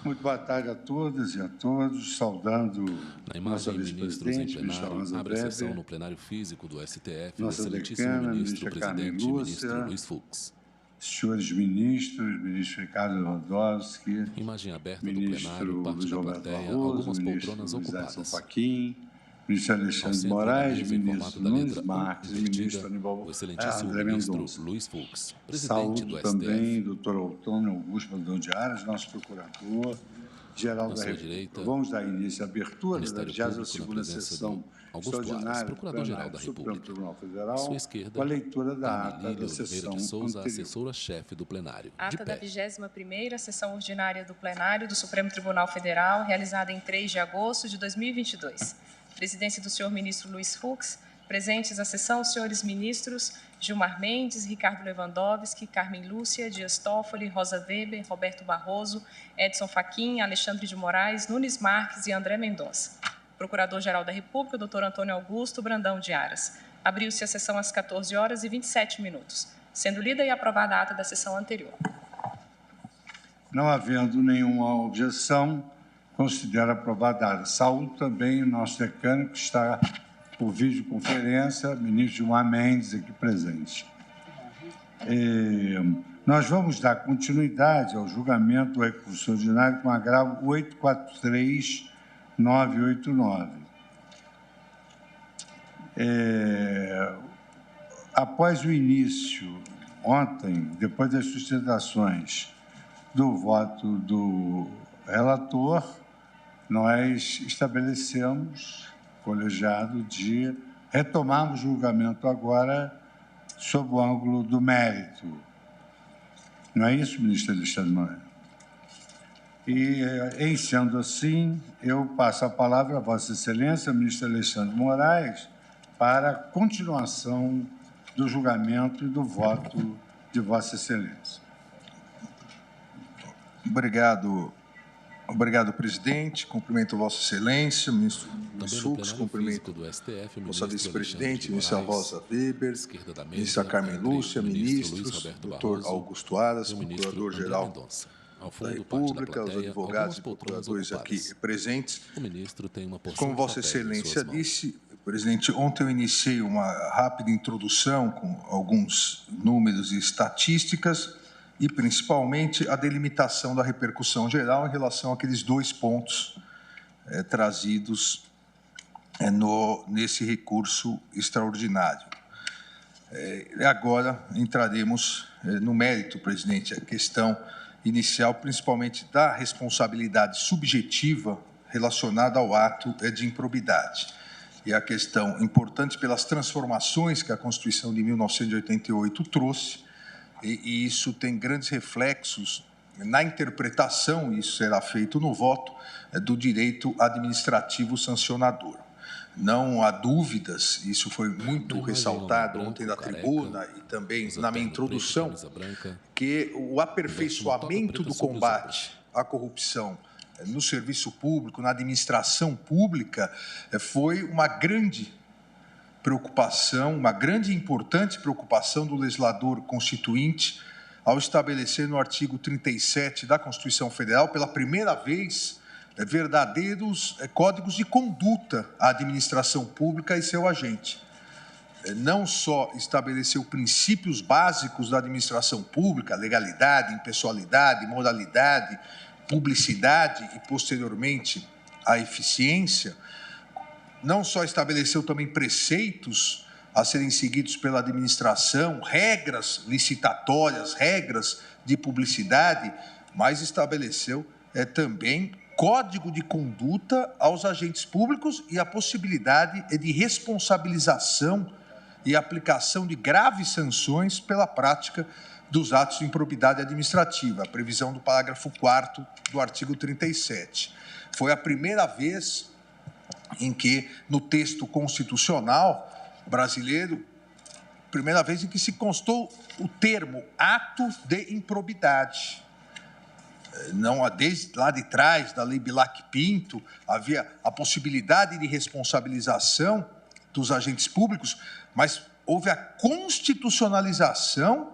Muito boa tarde a todas e a todos, saudando Na nossa imagem, ministros em vice-presidente, ministra plenário, Rosa abre a sessão Weber, no plenário físico do STF o nossa excelentíssimo decana, ministro, ministra Carmen presidente, ministro Lúcia, Luiz Fux. senhores ministros, ministro Ricardo Lewandowski, Imagem aberta do plenário, ministro parte Luiz da Roberto plateia, Barroso, algumas ministro poltronas Luiz Edson ocupadas. Fachin, ministro Ao Alexandre de centro da Moraes, mesa, em formato ministro da Nunes letra U Marques e invertida, ministro Aníbal o excelentíssimo André ministro Mendonça. Luiz Fux, presidente Saúdo do também STF. o doutor Antônio Augusto Brandão de Aras, nosso procurador-geral Na da sua República. direita, Vamos dar início à abertura da Ministério Público, na 22ª presença sessão do Augusto Aras, extraordinária do procurador-geral plenário da do Supremo República. Tribunal À Federal, sua com a esquerda, leitura da Carmen ata Lília da Oliveira de sessão Souza, anterior. assessora-chefe do plenário. De Ata da pé. 21ª sessão ordinária do plenário do Supremo Tribunal Federal, realizada em 3 de agosto de 2022. Presidência do senhor ministro Luiz Fux. Presentes à sessão, os senhores ministros Gilmar Mendes, Ricardo Lewandowski, Carmen Lúcia, Dias Toffoli, Rosa Weber, Roberto Barroso, Edson Fachin, Alexandre de Moraes, Nunes Marques e André Mendonça. Procurador-Geral da República, doutor Antônio Augusto Brandão de Aras. Abriu-se a sessão às 14 horas e 27 minutos, sendo lida e aprovada a ata da sessão anterior. Não havendo nenhuma objeção, considero aprovada a ata. Saúdo também o nosso decano, que está por videoconferência, ministro Gilmar Mendes, aqui presente. Nós vamos dar continuidade ao julgamento do recurso ordinário com agravo 843989. Após o início, ontem, depois das sustentações do voto do relator, nós estabelecemos, colegiado, de retomarmos o julgamento agora sob o ângulo do mérito. Não é isso, ministro Alexandre Moraes? E, em sendo assim, eu passo a palavra a Vossa Excelência, ministro Alexandre Moraes, para a continuação do julgamento e do voto de Vossa Excelência. Obrigado, presidente. Cumprimento Vossa Excelência, ministro Luiz Fux, cumprimento do STF, Vossa vice-presidente, ministra ministra Rosa Weber, ministra Carmen Lúcia, ministros, doutor Augusto Aras, procurador-geral da República, os advogados e procuradores aqui presentes. O ministro tem uma porção Como Vossa Excelência disse, presidente, ontem eu iniciei uma rápida introdução com alguns números e estatísticas e, principalmente, a delimitação da repercussão geral em relação àqueles dois pontos trazidos nesse recurso extraordinário. Agora entraremos no mérito, presidente, a questão inicial, principalmente da responsabilidade subjetiva relacionada ao ato de improbidade. E a questão importante pelas transformações que a Constituição de 1988 trouxe, e isso tem grandes reflexos na interpretação, e isso será feito no voto, do direito administrativo sancionador. Não há dúvidas, isso foi muito ressaltado ontem na tribuna e também na minha introdução, que o aperfeiçoamento do combate à corrupção no serviço público, na administração pública, foi uma grande preocupação, uma grande e importante preocupação do legislador constituinte ao estabelecer no artigo 37 da Constituição Federal, pela primeira vez, verdadeiros códigos de conduta à administração pública e seu agente. Não só estabeleceu princípios básicos da administração pública, legalidade, impessoalidade, moralidade, publicidade e, posteriormente, a eficiência, não só estabeleceu também preceitos a serem seguidos pela administração, regras licitatórias, regras de publicidade, mas estabeleceu também código de conduta aos agentes públicos e a possibilidade de responsabilização e aplicação de graves sanções pela prática dos atos de improbidade administrativa, a previsão do parágrafo 4º do artigo 37. Foi a primeira vez em que, no texto constitucional brasileiro, primeira vez em que se constou o termo ato de improbidade. Não, desde lá de trás, da lei Bilac-Pinto, havia a possibilidade de responsabilização dos agentes públicos, mas houve a constitucionalização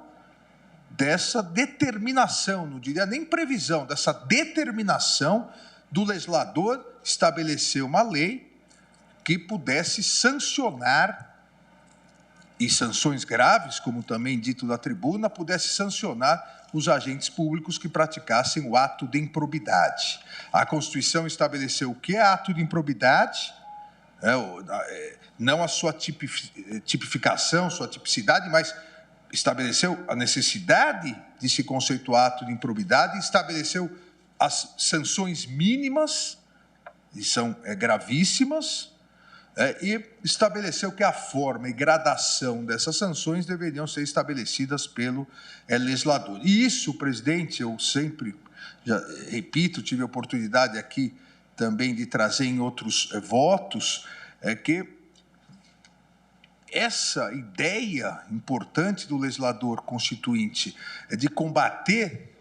dessa determinação, não diria nem previsão, dessa determinação do legislador estabelecer uma lei que pudesse sancionar, e sanções graves, como também dito na tribuna, pudesse sancionar os agentes públicos que praticassem o ato de improbidade. A Constituição estabeleceu o que é ato de improbidade, não a sua tipificação, sua tipicidade, mas estabeleceu a necessidade de se conceituar ato de improbidade, estabeleceu as sanções mínimas, e são gravíssimas, e estabeleceu que a forma e gradação dessas sanções deveriam ser estabelecidas pelo legislador. E isso, presidente, eu sempre, já repito, tive a oportunidade aqui também de trazer em outros votos, que essa ideia importante do legislador constituinte de combater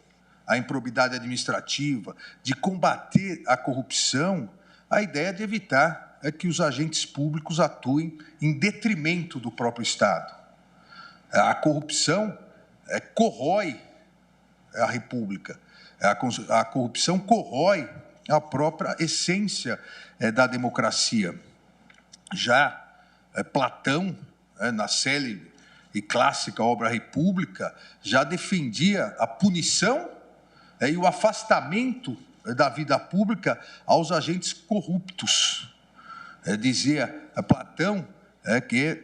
a improbidade administrativa, de combater a corrupção, a ideia de evitar que os agentes públicos atuem em detrimento do próprio Estado. A corrupção corrói a República, a corrupção corrói a própria essência da democracia. Já Platão, na célebre e clássica obra República, já defendia a punição e o afastamento da vida pública aos agentes corruptos. Dizia Platão que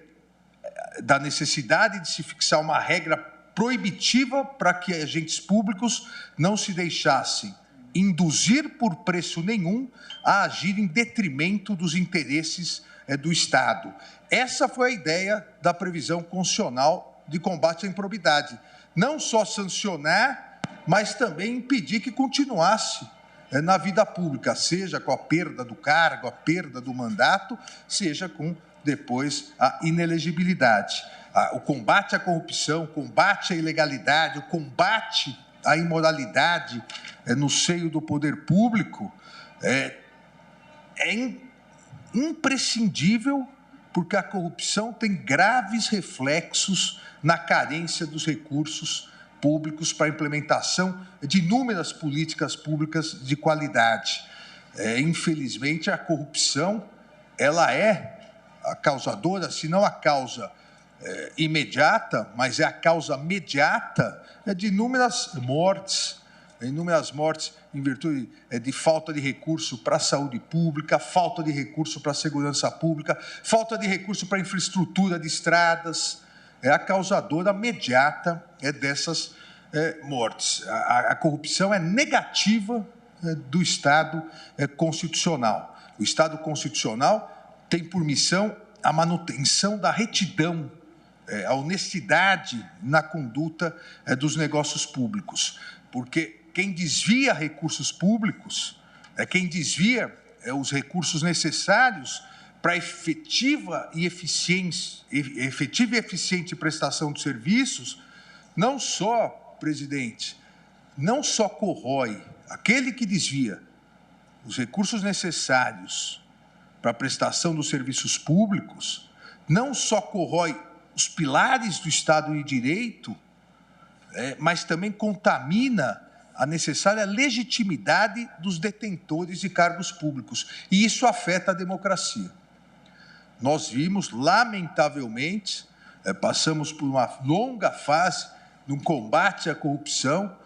da necessidade de se fixar uma regra proibitiva para que agentes públicos não se deixassem induzir por preço nenhum a agir em detrimento dos interesses do Estado. Essa foi a ideia da previsão constitucional de combate à improbidade. Não só sancionar, mas também impedir que continuasse na vida pública, seja com a perda do cargo, a perda do mandato, seja com, depois, a inelegibilidade. O combate à corrupção, o combate à ilegalidade, o combate à imoralidade no seio do poder público é imprescindível, porque a corrupção tem graves reflexos na carência dos recursos públicos para a implementação de inúmeras políticas públicas de qualidade. Infelizmente, a corrupção ela é a causadora, se não a causa imediata, mas é a causa mediata de inúmeras mortes em virtude de falta de recurso para a saúde pública, falta de recurso para a segurança pública, falta de recurso para a infraestrutura de estradas, é a causadora imediata dessas mortes. A corrupção é negativa do Estado constitucional. O Estado constitucional tem por missão a manutenção da retidão, a honestidade na conduta dos negócios públicos, porque quem desvia recursos públicos, quem desvia os recursos necessários para efetiva e eficiente prestação de serviços, não só, presidente, não só corrói aquele que desvia os recursos necessários para a prestação dos serviços públicos, não só corrói os pilares do Estado de Direito, mas também contamina a necessária legitimidade dos detentores de cargos públicos. E isso afeta a democracia. Nós vimos, lamentavelmente, passamos por uma longa fase no combate à corrupção,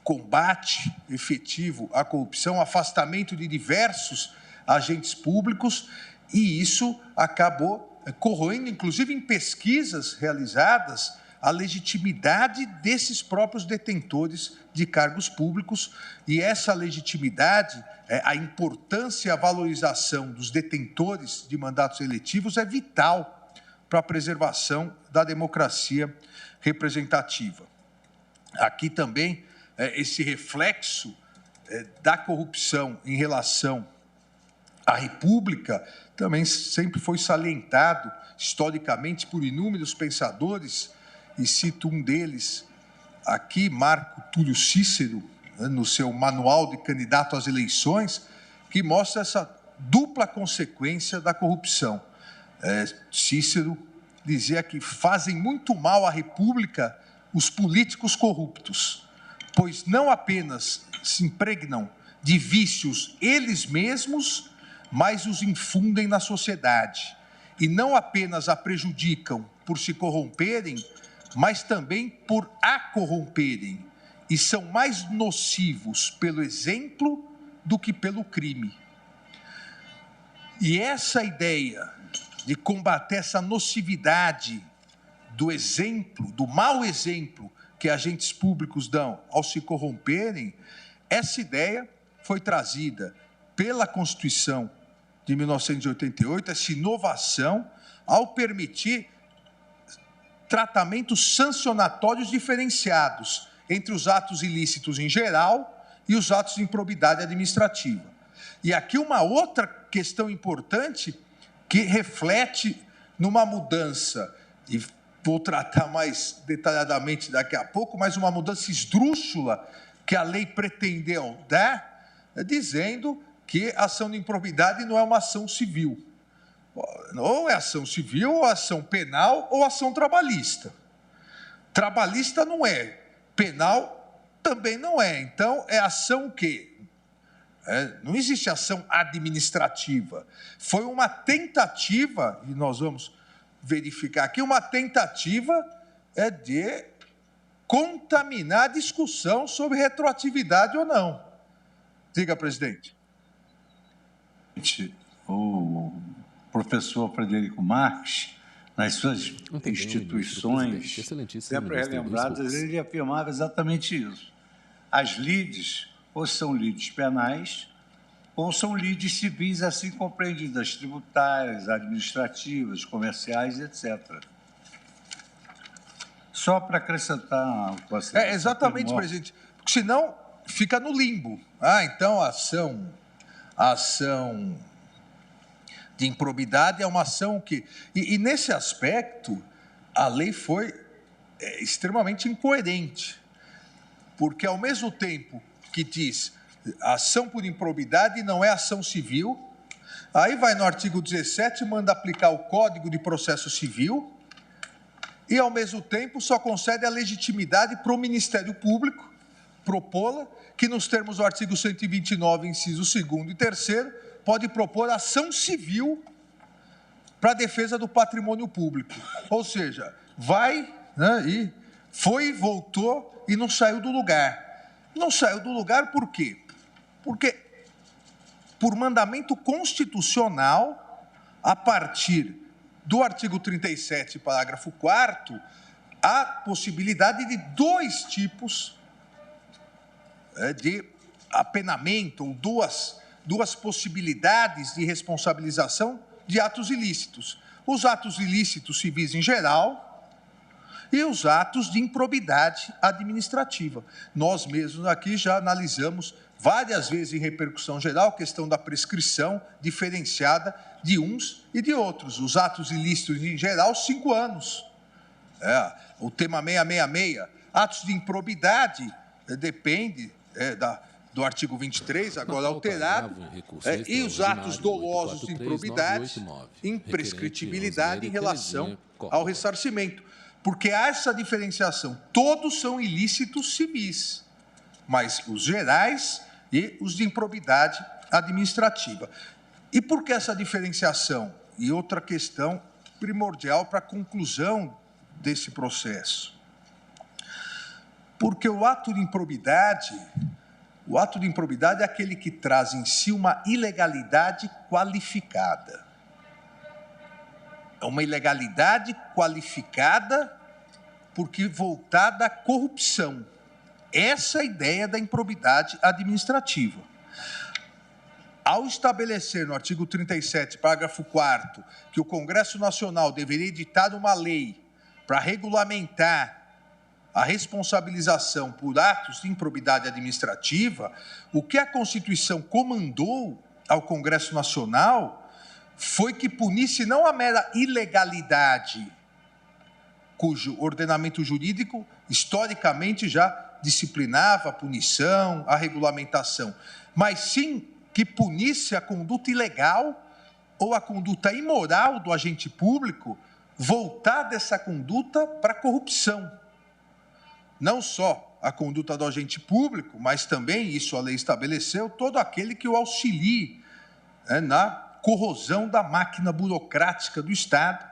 combate efetivo à corrupção, afastamento de diversos agentes públicos, e isso acabou corroendo, inclusive em pesquisas realizadas, a legitimidade desses próprios detentores de cargos públicos, e essa legitimidade, a importância e a valorização dos detentores de mandatos eletivos é vital para a preservação da democracia representativa. Aqui também, esse reflexo da corrupção em relação à República também sempre foi salientado historicamente por inúmeros pensadores, e cito um deles aqui, Marco Túlio Cícero, no seu Manual de Candidato às Eleições, que mostra essa dupla consequência da corrupção. Cícero dizia que fazem muito mal à República os políticos corruptos, pois não apenas se impregnam de vícios eles mesmos, mas os infundem na sociedade, e não apenas a prejudicam por se corromperem, mas também por a corromperem, e são mais nocivos pelo exemplo do que pelo crime. E essa ideia de combater essa nocividade do exemplo, do mau exemplo que agentes públicos dão ao se corromperem, essa ideia foi trazida pela Constituição de 1988, essa inovação, ao permitir tratamentos sancionatórios diferenciados entre os atos ilícitos em geral e os atos de improbidade administrativa. E aqui uma outra questão importante que reflete numa mudança, e vou tratar mais detalhadamente daqui a pouco, mas uma mudança esdrúxula que a lei pretendeu dar, dizendo que a ação de improbidade não é uma ação civil. Ou é ação civil, ou ação penal, ou ação trabalhista. Trabalhista não é, penal também não é. Então, é ação o quê? Não existe ação administrativa. Foi uma tentativa, e nós vamos verificar aqui, uma tentativa de contaminar a discussão sobre retroatividade ou não. Diga, presidente. O professor Frederico Marques, nas suas instituições, sempre relembradas, ele afirmava exatamente isso. As lides, ou são lides penais, ou são lides civis, assim compreendidas, tributárias, administrativas, comerciais, etc. Só para acrescentar... Exatamente, presidente, porque senão fica no limbo. Então a ação de improbidade é uma ação que... E nesse aspecto, a lei foi extremamente incoerente, porque ao mesmo tempo que diz ação por improbidade não é ação civil, aí vai no artigo 17 e manda aplicar o Código de Processo Civil e, ao mesmo tempo, só concede a legitimidade para o Ministério Público propô-la, que nos termos do artigo 129, inciso 2º e 3º, pode propor ação civil para a defesa do patrimônio público. Ou seja, vai, e foi, voltou e não saiu do lugar. Não saiu do lugar por quê? Porque, por mandamento constitucional, a partir do artigo 37, parágrafo 4º, há possibilidade de 2 tipos de apenamento, ou duas possibilidades de responsabilização de atos ilícitos. Os atos ilícitos civis em geral e os atos de improbidade administrativa. Nós mesmos aqui já analisamos várias vezes em repercussão geral a questão da prescrição diferenciada de uns e de outros. Os atos ilícitos em geral, 5 anos. O tema 666. Atos de improbidade depende do artigo 23, agora alterado, e os atos dolosos de improbidade, imprescritibilidade em relação ao ressarcimento. Porque há essa diferenciação. Todos são ilícitos civis, mas os gerais e os de improbidade administrativa. E por que essa diferenciação? E outra questão primordial para a conclusão desse processo. Porque o ato de improbidade é aquele que traz em si uma ilegalidade qualificada. É uma ilegalidade qualificada porque voltada à corrupção. Essa é a ideia da improbidade administrativa. Ao estabelecer no artigo 37, parágrafo 4º, que o Congresso Nacional deveria editar uma lei para regulamentar a responsabilização por atos de improbidade administrativa, o que a Constituição comandou ao Congresso Nacional foi que punisse não a mera ilegalidade, cujo ordenamento jurídico historicamente já disciplinava a punição, a regulamentação, mas sim que punisse a conduta ilegal ou a conduta imoral do agente público, voltar dessa conduta para a corrupção. não só a conduta do agente público, mas também, isso a lei estabeleceu, todo aquele que o auxilie na corrosão da máquina burocrática do Estado,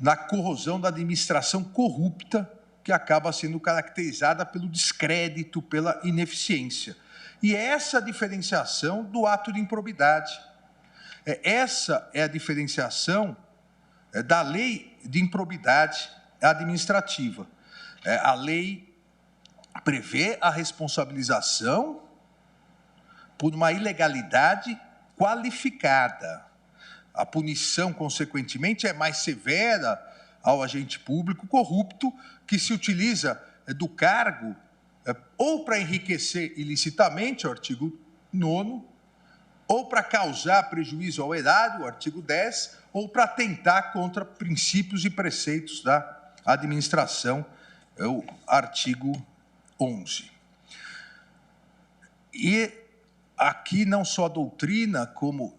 na corrosão da administração corrupta, que acaba sendo caracterizada pelo descrédito, pela ineficiência. E essa é a diferenciação do ato de improbidade. Essa é a diferenciação da lei de improbidade administrativa. A lei prevê a responsabilização por uma ilegalidade qualificada. A punição, consequentemente, é mais severa ao agente público corrupto que se utiliza do cargo ou para enriquecer ilicitamente, o artigo 9º, ou para causar prejuízo ao erário, o artigo 10, ou para atentar contra princípios e preceitos da administração, o artigo 11. E aqui não só a doutrina, como o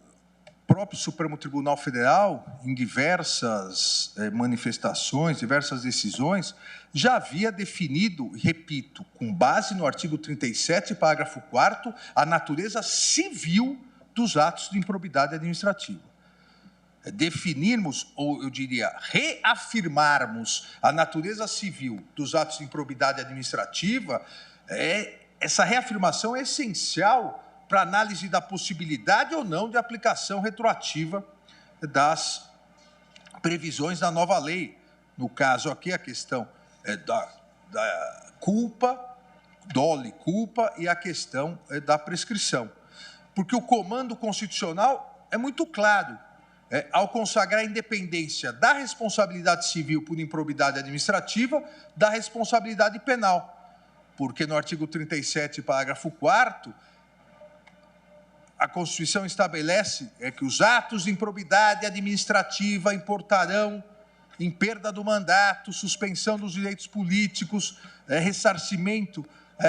próprio Supremo Tribunal Federal, em diversas manifestações, diversas decisões, já havia definido, repito, com base no artigo 37, parágrafo 4º, a natureza civil dos atos de improbidade administrativa. Definirmos, ou eu diria, reafirmarmos a natureza civil dos atos de improbidade administrativa, essa reafirmação é essencial para análise da possibilidade ou não de aplicação retroativa das previsões da nova lei. No caso aqui, a questão da culpa, dolo culpa, e a questão da prescrição. Porque o comando constitucional é muito claro, ao consagrar a independência da responsabilidade civil por improbidade administrativa da responsabilidade penal. Porque no artigo 37, parágrafo 4º, a Constituição estabelece que os atos de improbidade administrativa importarão em perda do mandato, suspensão dos direitos políticos, ressarcimento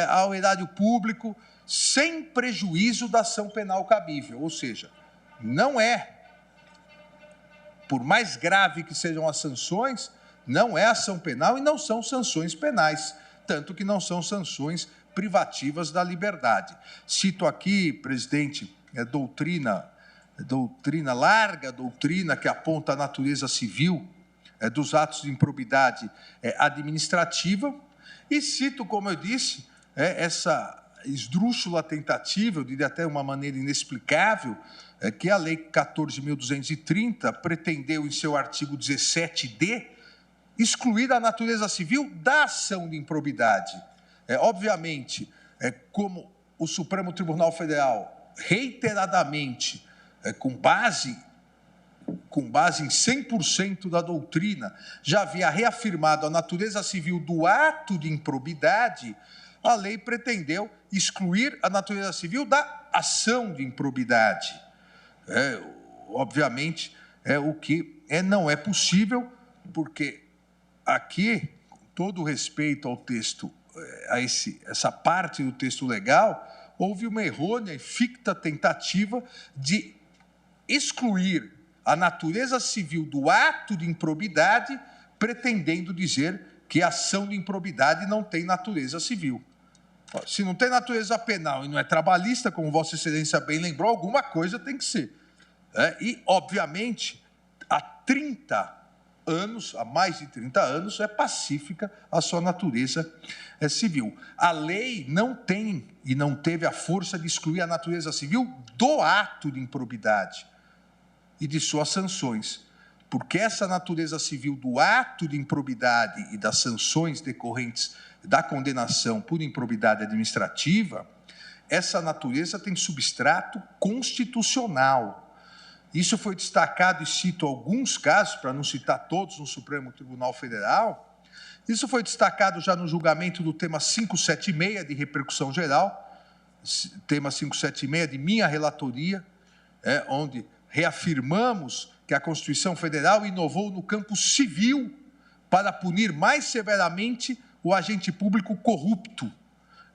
ao erário público, sem prejuízo da ação penal cabível. Ou seja, não é, por mais grave que sejam as sanções, não é ação penal e não são sanções penais, tanto que não são sanções privativas da liberdade. Cito aqui, presidente, larga doutrina que aponta a natureza civil dos atos de improbidade administrativa, e cito, como eu disse, essa esdrúxula tentativa, eu diria até uma maneira inexplicável, que a Lei 14.230 pretendeu, em seu artigo 17d, excluir a natureza civil da ação de improbidade. Obviamente, como o Supremo Tribunal Federal reiteradamente, com base em 100% da doutrina, já havia reafirmado a natureza civil do ato de improbidade, a lei pretendeu excluir a natureza civil da ação de improbidade. Obviamente, o que não é possível, porque aqui, com todo o respeito ao texto, essa parte do texto legal, houve uma errônea e ficta tentativa de excluir a natureza civil do ato de improbidade, pretendendo dizer que a ação de improbidade não tem natureza civil. Se não tem natureza penal e não é trabalhista, como Vossa Excelência bem lembrou, alguma coisa tem que ser. E, obviamente, há mais de 30 anos, é pacífica a sua natureza civil. A lei não tem e não teve a força de excluir a natureza civil do ato de improbidade e de suas sanções, porque essa natureza civil do ato de improbidade e das sanções decorrentes da condenação por improbidade administrativa, essa natureza tem substrato constitucional. Isso foi destacado, e cito alguns casos, para não citar todos, no Supremo Tribunal Federal. Isso foi destacado já no julgamento do tema 576, de repercussão geral, tema 576 de minha relatoria, onde reafirmamos que a Constituição Federal inovou no campo civil para punir mais severamente o agente público corrupto,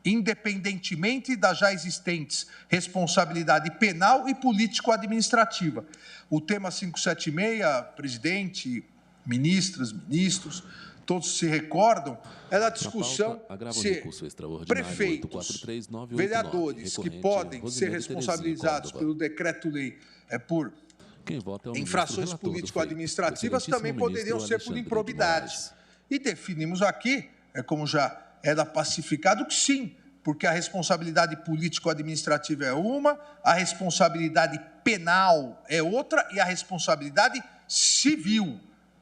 independentemente das já existentes responsabilidade penal e político-administrativa. O tema 576, presidente ministras, ministros, todos se recordam, era a discussão se prefeitos, vereadores que podem ser responsabilizados pelo decreto-lei por infrações político-administrativas também poderiam ser por improbidade. E definimos aqui, como já era pacificado, que sim, porque a responsabilidade político-administrativa é uma, a responsabilidade penal é outra e a responsabilidade civil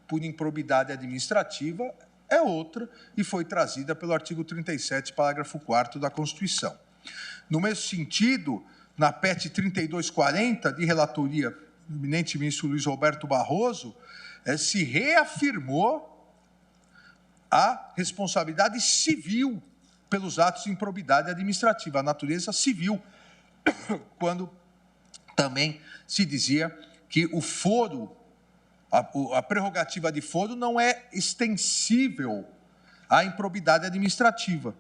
por improbidade administrativa é outra e foi trazida pelo artigo 37, parágrafo 4º da Constituição. No mesmo sentido, na PET 3240, de relatoria do eminente ministro Luiz Roberto Barroso, se reafirmou a responsabilidade civil pelos atos de improbidade administrativa, a natureza civil, quando também se dizia que o foro, a prerrogativa de foro não é extensível à improbidade administrativa.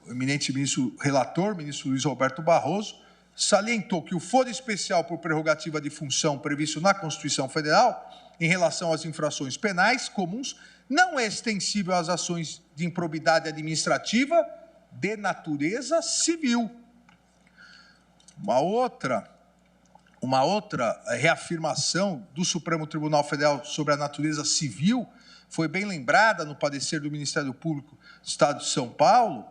O eminente ministro relator, ministro Luiz Roberto Barroso, salientou que o foro especial por prerrogativa de função previsto na Constituição Federal, em relação às infrações penais comuns, não é extensível às ações de improbidade administrativa de natureza civil. Uma outra reafirmação do Supremo Tribunal Federal sobre a natureza civil foi bem lembrada no parecer do Ministério Público do Estado de São Paulo,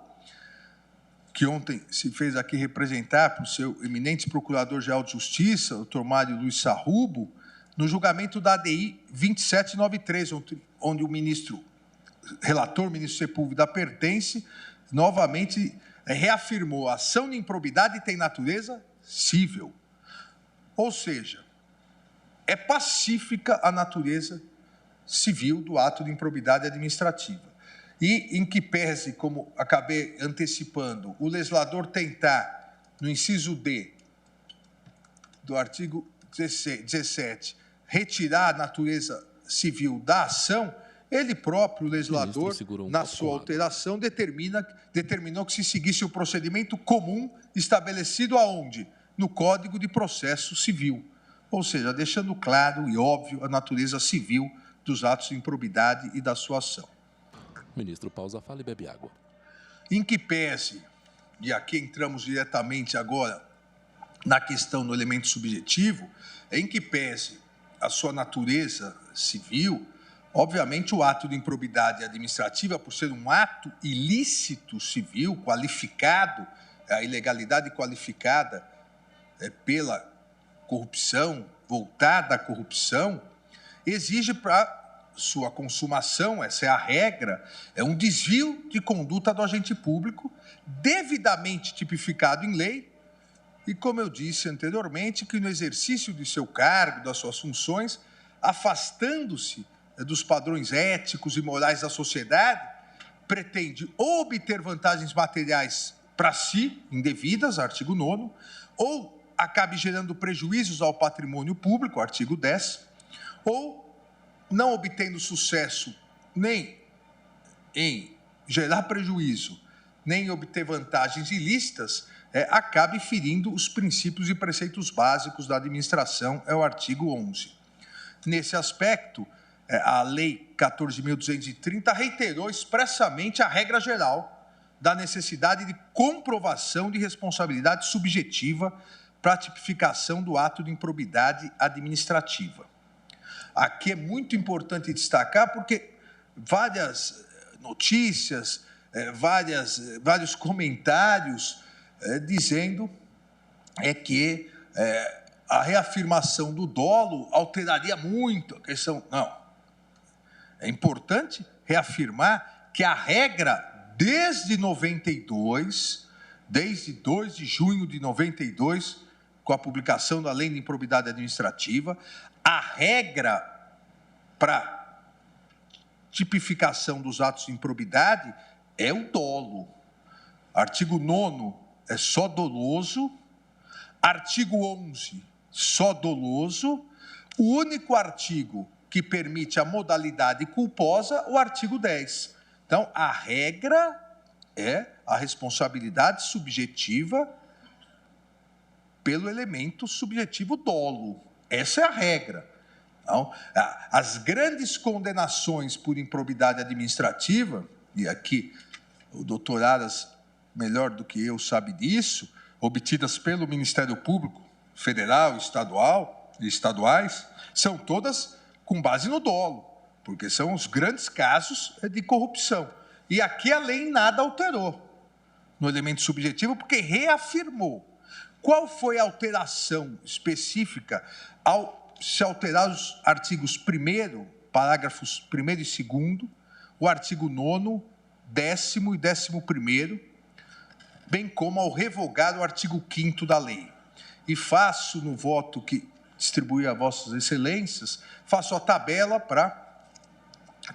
que ontem se fez aqui representar por seu eminente Procurador-Geral de Justiça, o Dr. Mário Luiz Sarrubo, no julgamento da ADI 2793, onde o relator, ministro Sepúlveda Pertence, novamente reafirmou a ação de improbidade tem natureza civil. Ou seja, é pacífica a natureza civil do ato de improbidade administrativa. E em que pese, como acabei antecipando, o legislador tentar, no inciso D do artigo 17, retirar a natureza civil da ação, ele próprio, o legislador, na sua alteração, determinou que se seguisse o procedimento comum estabelecido aonde? No Código de Processo Civil. Ou seja, deixando claro e óbvio a natureza civil dos atos de improbidade e da sua ação. Ministro, pausa, fala e bebe água. Em que pese, e aqui entramos diretamente agora na questão do elemento subjetivo, em que pese a sua natureza civil, obviamente o ato de improbidade administrativa, por ser um ato ilícito civil, qualificado, a ilegalidade qualificada pela corrupção, voltada à corrupção, exige para sua consumação, essa é a regra, é um desvio de conduta do agente público, devidamente tipificado em lei, e como eu disse anteriormente, que no exercício de seu cargo, das suas funções, afastando-se dos padrões éticos e morais da sociedade, pretende ou obter vantagens materiais para si, indevidas, artigo 9º, ou acabe gerando prejuízos ao patrimônio público, artigo 10º, ou não obtendo sucesso nem em gerar prejuízo, nem em obter vantagens ilícitas, acabe ferindo os princípios e preceitos básicos da administração, é o artigo 11º. Nesse aspecto, a Lei 14.230 reiterou expressamente a regra geral da necessidade de comprovação de responsabilidade subjetiva para a tipificação do ato de improbidade administrativa. Aqui é muito importante destacar porque várias notícias, vários comentários dizendo que a reafirmação do dolo alteraria muito a questão. Não. É importante reafirmar que a regra desde 92, desde 2 de junho de 92, com a publicação da Lei de Improbidade Administrativa, a regra para tipificação dos atos de improbidade é o dolo. Artigo 9º é só doloso, artigo 11, só doloso, o único artigo que permite a modalidade culposa, o artigo 10. Então, a regra é a responsabilidade subjetiva pelo elemento subjetivo dolo. Essa é a regra. Então, as grandes condenações por improbidade administrativa, e aqui o doutor Aras, melhor do que eu, sabe disso, obtidas pelo Ministério Público Federal, estadual e estaduais, são todas com base no dolo, porque são os grandes casos de corrupção. E aqui a lei nada alterou no elemento subjetivo, porque reafirmou. Qual foi a alteração específica ao se alterar os artigos 1º, parágrafos 1º e 2º, o artigo 9º, 10º e 11º, bem como ao revogar o artigo 5º da lei. E faço, no voto que distribuí a vossas excelências, faço a tabela para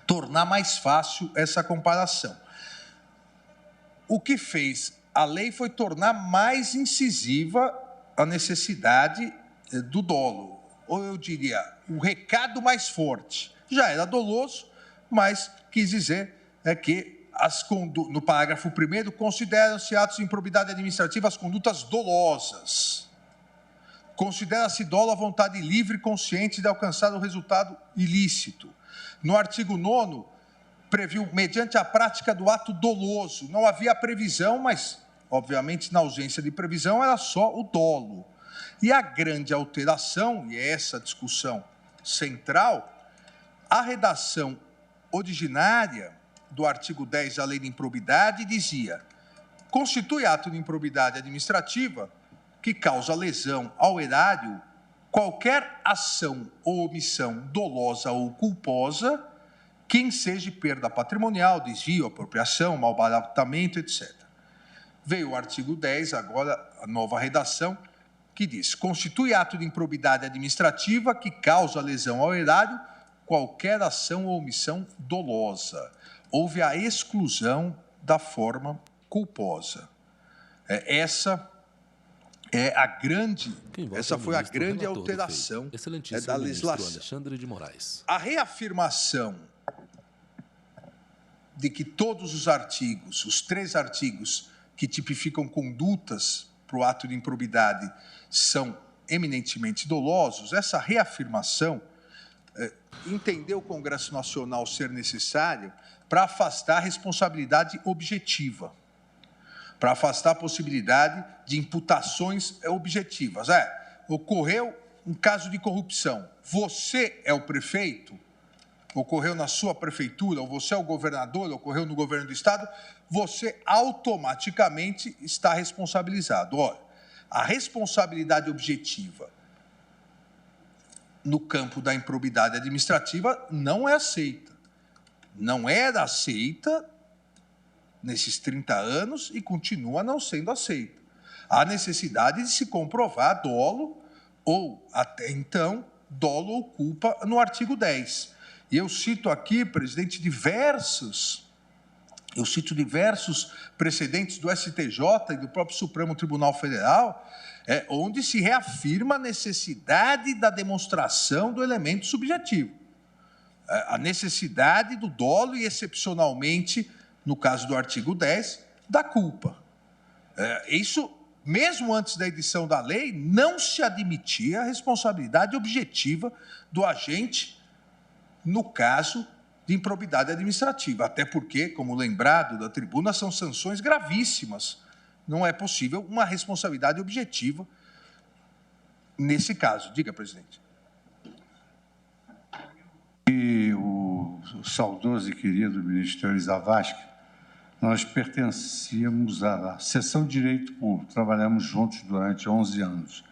tornar mais fácil essa comparação. O que fez a lei foi tornar mais incisiva a necessidade do dolo, ou eu diria, o recado mais forte. Já era doloso, mas quis dizer que no parágrafo 1º, consideram-se atos de improbidade administrativa as condutas dolosas. Considera-se dolo a vontade livre e consciente de alcançar o resultado ilícito. No artigo 9º, previu, mediante a prática do ato doloso. Não havia previsão, mas, obviamente, na ausência de previsão, era só o dolo. E a grande alteração, e é essa a discussão central, a redação originária do artigo 10 da Lei de Improbidade dizia: constitui ato de improbidade administrativa que causa lesão ao erário qualquer ação ou omissão dolosa ou culposa que enseje perda patrimonial, desvio, apropriação, malbaratamento, etc. Veio o artigo 10, agora a nova redação, que diz: constitui ato de improbidade administrativa que causa lesão ao erário qualquer ação ou omissão dolosa. Houve a exclusão da forma culposa. Essa foi a grande alteração da legislação. Alexandre de Moraes. A reafirmação de que todos os artigos, os 3 artigos que tipificam condutas para o ato de improbidade são eminentemente dolosos, essa reafirmação entendeu o Congresso Nacional ser necessário para afastar a responsabilidade objetiva, para afastar a possibilidade de imputações objetivas. Ocorreu um caso de corrupção, você é o prefeito, ocorreu na sua prefeitura, ou você é o governador, ocorreu no governo do estado, você automaticamente está responsabilizado. Ora, a responsabilidade objetiva no campo da improbidade administrativa não é aceita. Não era aceita nesses 30 anos e continua não sendo aceita. Há necessidade de se comprovar dolo ou, até então, dolo ou culpa no artigo 10. E eu cito aqui, presidente, diversos precedentes do STJ e do próprio Supremo Tribunal Federal, onde se reafirma a necessidade da demonstração do elemento subjetivo. A necessidade do dolo e, excepcionalmente, no caso do artigo 10, da culpa. Isso, mesmo antes da edição da lei, não se admitia a responsabilidade objetiva do agente no caso de improbidade administrativa, até porque, como lembrado da tribuna, são sanções gravíssimas. Não é possível uma responsabilidade objetiva nesse caso. Diga, presidente. E o saudoso e querido ministro Zavascki, nós pertencíamos à seção de Direito Público, trabalhamos juntos durante 11 anos.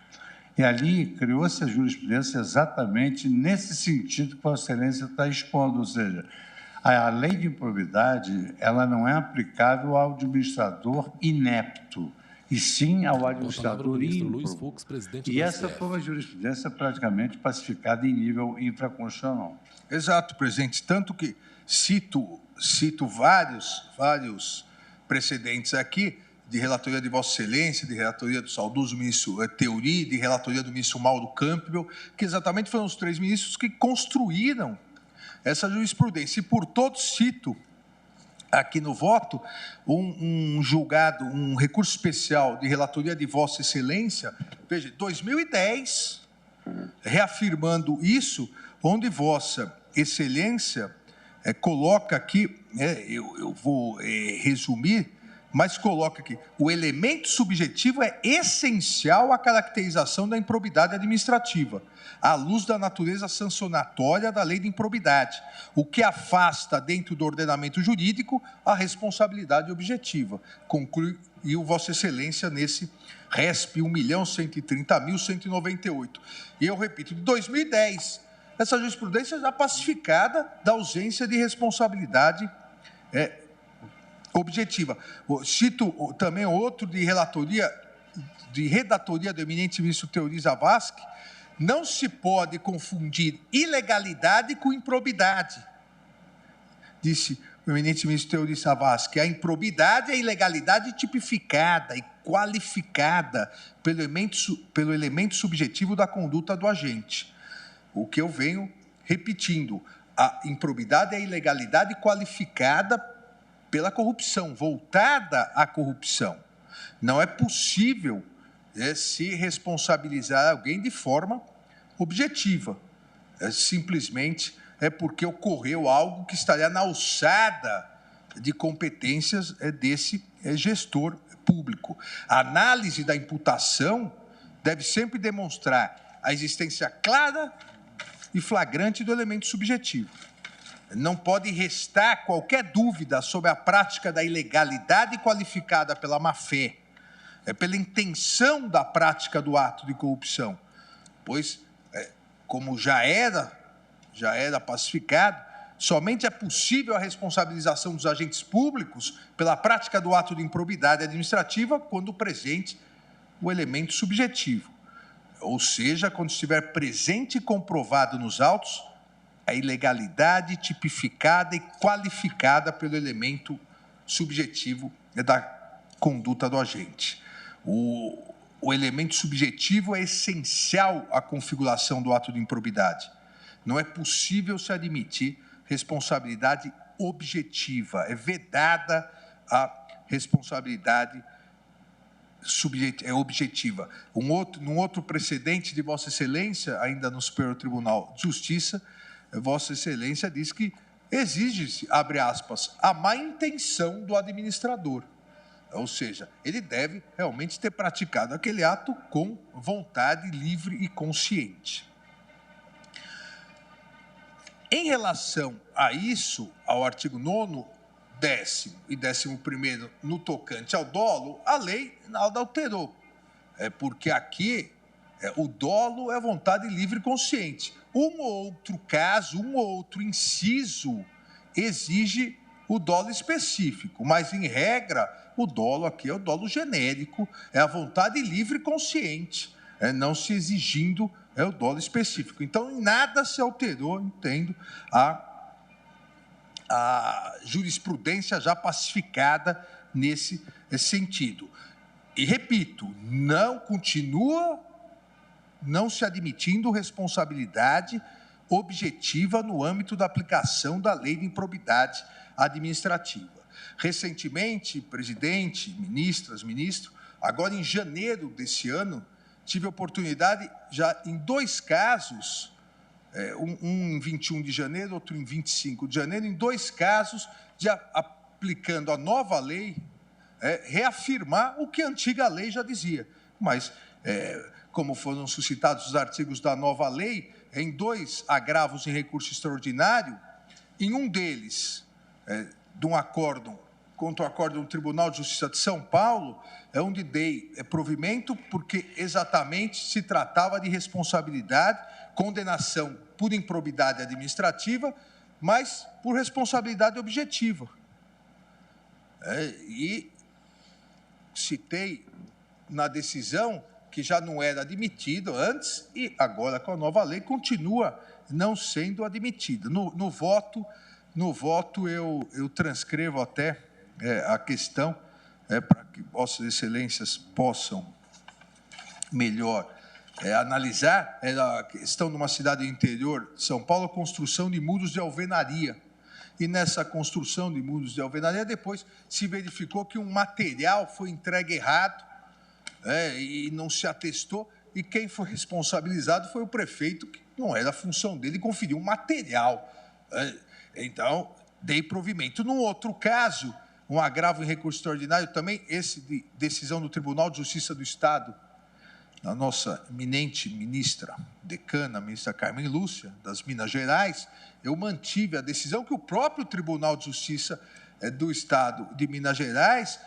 E ali criou-se a jurisprudência exatamente nesse sentido que Vossa Excelência está expondo, ou seja, a lei de improbidade ela não é aplicável ao administrador inepto, e sim ao administrador ímprobo. E essa foi uma jurisprudência praticamente pacificada em nível infraconstitucional. Exato, presidente. Tanto que cito vários precedentes aqui, de relatoria de Vossa Excelência, de relatoria do saudoso ministro Theory, de relatoria do ministro Mauro Campbell, que exatamente foram os 3 ministros que construíram essa jurisprudência. E por todos cito aqui no voto um julgado, um recurso especial de relatoria de Vossa Excelência, veja, 2010, reafirmando isso, onde Vossa Excelência coloca aqui, eu vou resumir, mas coloca aqui, o elemento subjetivo é essencial à caracterização da improbidade administrativa, à luz da natureza sancionatória da lei de improbidade, o que afasta dentro do ordenamento jurídico a responsabilidade objetiva. Concluiu Vossa Excelência nesse RESP 1.130.198. E eu repito, de 2010, essa jurisprudência já pacificada da ausência de responsabilidade objetiva. Cito também outro de redatoria do eminente ministro Teori Zavascki: não se pode confundir ilegalidade com improbidade. Disse o eminente ministro Teori Zavascki: a improbidade é a ilegalidade tipificada e qualificada pelo elemento subjetivo da conduta do agente. O que eu venho repetindo: a improbidade é a ilegalidade qualificada pela corrupção, voltada à corrupção. Não é possível se responsabilizar alguém de forma objetiva. Simplesmente porque ocorreu algo que estaria na alçada de competências desse gestor público. A análise da imputação deve sempre demonstrar a existência clara e flagrante do elemento subjetivo. Não pode restar qualquer dúvida sobre a prática da ilegalidade qualificada pela má-fé, pela intenção da prática do ato de corrupção, pois, como já era pacificado, somente é possível a responsabilização dos agentes públicos pela prática do ato de improbidade administrativa quando presente o elemento subjetivo, ou seja, quando estiver presente e comprovado nos autos a ilegalidade tipificada e qualificada pelo elemento subjetivo da conduta do agente. O elemento subjetivo é essencial à configuração do ato de improbidade. Não é possível se admitir responsabilidade objetiva. É vedada a responsabilidade objetiva. Num outro precedente de Vossa Excelência, ainda no Superior Tribunal de Justiça, Vossa Excelência diz que exige-se, abre aspas, a má intenção do administrador. Ou seja, ele deve realmente ter praticado aquele ato com vontade livre e consciente. Em relação a isso, ao artigo 9º, 10º e 11º, no tocante ao dolo, a lei nada alterou. Porque aqui o dolo é vontade livre e consciente. Um ou outro caso, um ou outro inciso exige o dolo específico, mas, em regra, o dolo aqui é o dolo genérico, é a vontade livre e consciente, não se exigindo o dolo específico. Então, em nada se alterou, entendo, a jurisprudência já pacificada nesse sentido. E, repito, continua não se admitindo responsabilidade objetiva no âmbito da aplicação da lei de improbidade administrativa. Recentemente, presidente, ministras, ministro, agora em janeiro desse ano, tive a oportunidade, já em 2 casos, um em 21 de janeiro, outro em 25 de janeiro, em 2 casos, de aplicando a nova lei, reafirmar o que a antiga lei já dizia. Mas, como foram suscitados os artigos da nova lei, em 2 agravos em recurso extraordinário, em um deles, de um acórdão, contra o acórdão do Tribunal de Justiça de São Paulo, onde dei provimento, porque exatamente se tratava de responsabilidade, condenação por improbidade administrativa, mas por responsabilidade objetiva. E citei na decisão que já não era admitido antes e agora, com a nova lei, continua não sendo admitido. No voto eu transcrevo até a questão, para que Vossas Excelências possam melhor analisar. Era a questão de uma cidade do interior de São Paulo, a construção de muros de alvenaria. E nessa construção de muros de alvenaria, depois se verificou que um material foi entregue errado, e não se atestou, e quem foi responsabilizado foi o prefeito, que não era a função dele conferir um material. Então, dei provimento. Num outro caso, um agravo em recurso extraordinário, também esse de decisão do Tribunal de Justiça do Estado, da nossa eminente ministra decana, a ministra Carmen Lúcia, das Minas Gerais, eu mantive a decisão que o próprio Tribunal de Justiça do Estado de Minas Gerais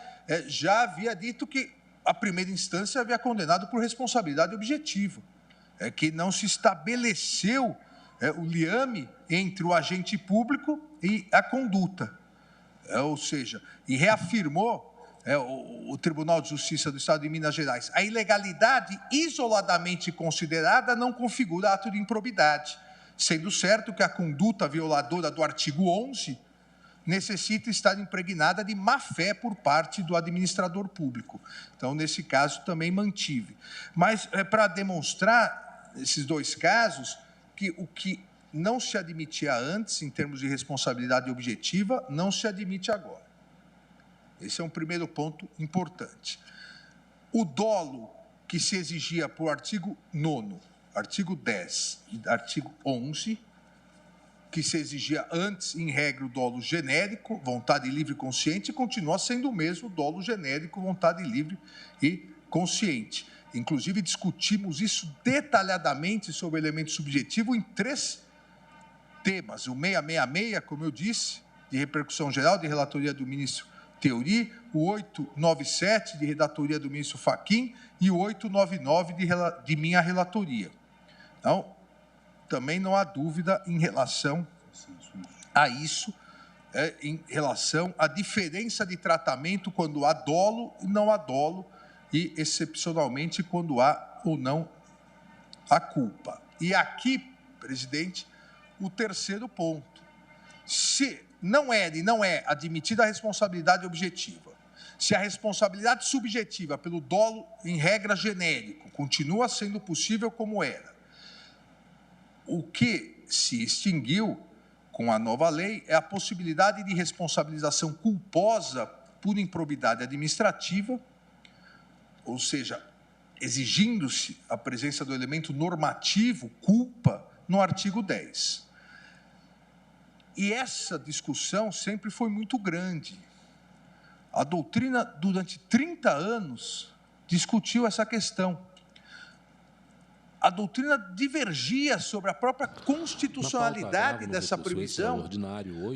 já havia dito que a primeira instância havia condenado por responsabilidade objetiva, que não se estabeleceu o liame entre o agente público e a conduta, ou seja, e reafirmou o Tribunal de Justiça do Estado de Minas Gerais, a ilegalidade isoladamente considerada não configura ato de improbidade, sendo certo que a conduta violadora do artigo 11 necessita estar impregnada de má-fé por parte do administrador público. Então, nesse caso, também mantive. Mas, para demonstrar, esses dois casos, que o que não se admitia antes, em termos de responsabilidade objetiva, não se admite agora. Esse é um primeiro ponto importante. O dolo que se exigia por artigo 9º, artigo 10 e artigo 11, que se exigia antes, em regra, o dolo genérico, vontade livre e consciente, continua sendo o mesmo dolo genérico, vontade livre e consciente. Inclusive, discutimos isso detalhadamente sobre o elemento subjetivo em 3 temas. O 666, como eu disse, de repercussão geral, de relatoria do ministro Teori, o 897, de redatoria do ministro Fachin, e o 899, de minha relatoria. Então, também não há dúvida em relação a isso, em relação à diferença de tratamento quando há dolo e não há dolo, e, excepcionalmente, quando há ou não a culpa. E aqui, presidente, o terceiro ponto. Se não é admitida a responsabilidade objetiva, se a responsabilidade subjetiva pelo dolo, em regra genérico, continua sendo possível como era, o que se extinguiu com a nova lei é a possibilidade de responsabilização culposa por improbidade administrativa, ou seja, exigindo-se a presença do elemento normativo, culpa, no artigo 10. E essa discussão sempre foi muito grande. A doutrina, durante 30 anos, discutiu essa questão. A doutrina divergia sobre a própria constitucionalidade dessa previsão,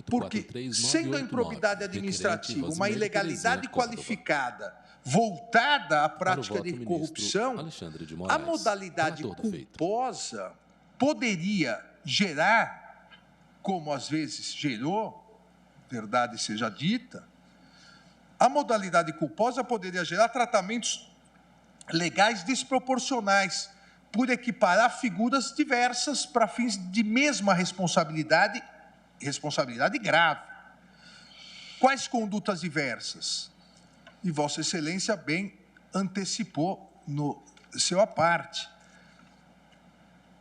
porque, sendo a improbidade administrativa uma ilegalidade qualificada voltada à prática de corrupção, a modalidade culposa poderia gerar, como às vezes gerou, verdade seja dita, a modalidade culposa poderia gerar tratamentos legais desproporcionais, por equiparar figuras diversas para fins de mesma responsabilidade grave. Quais condutas diversas? E Vossa Excelência bem antecipou no seu aparte.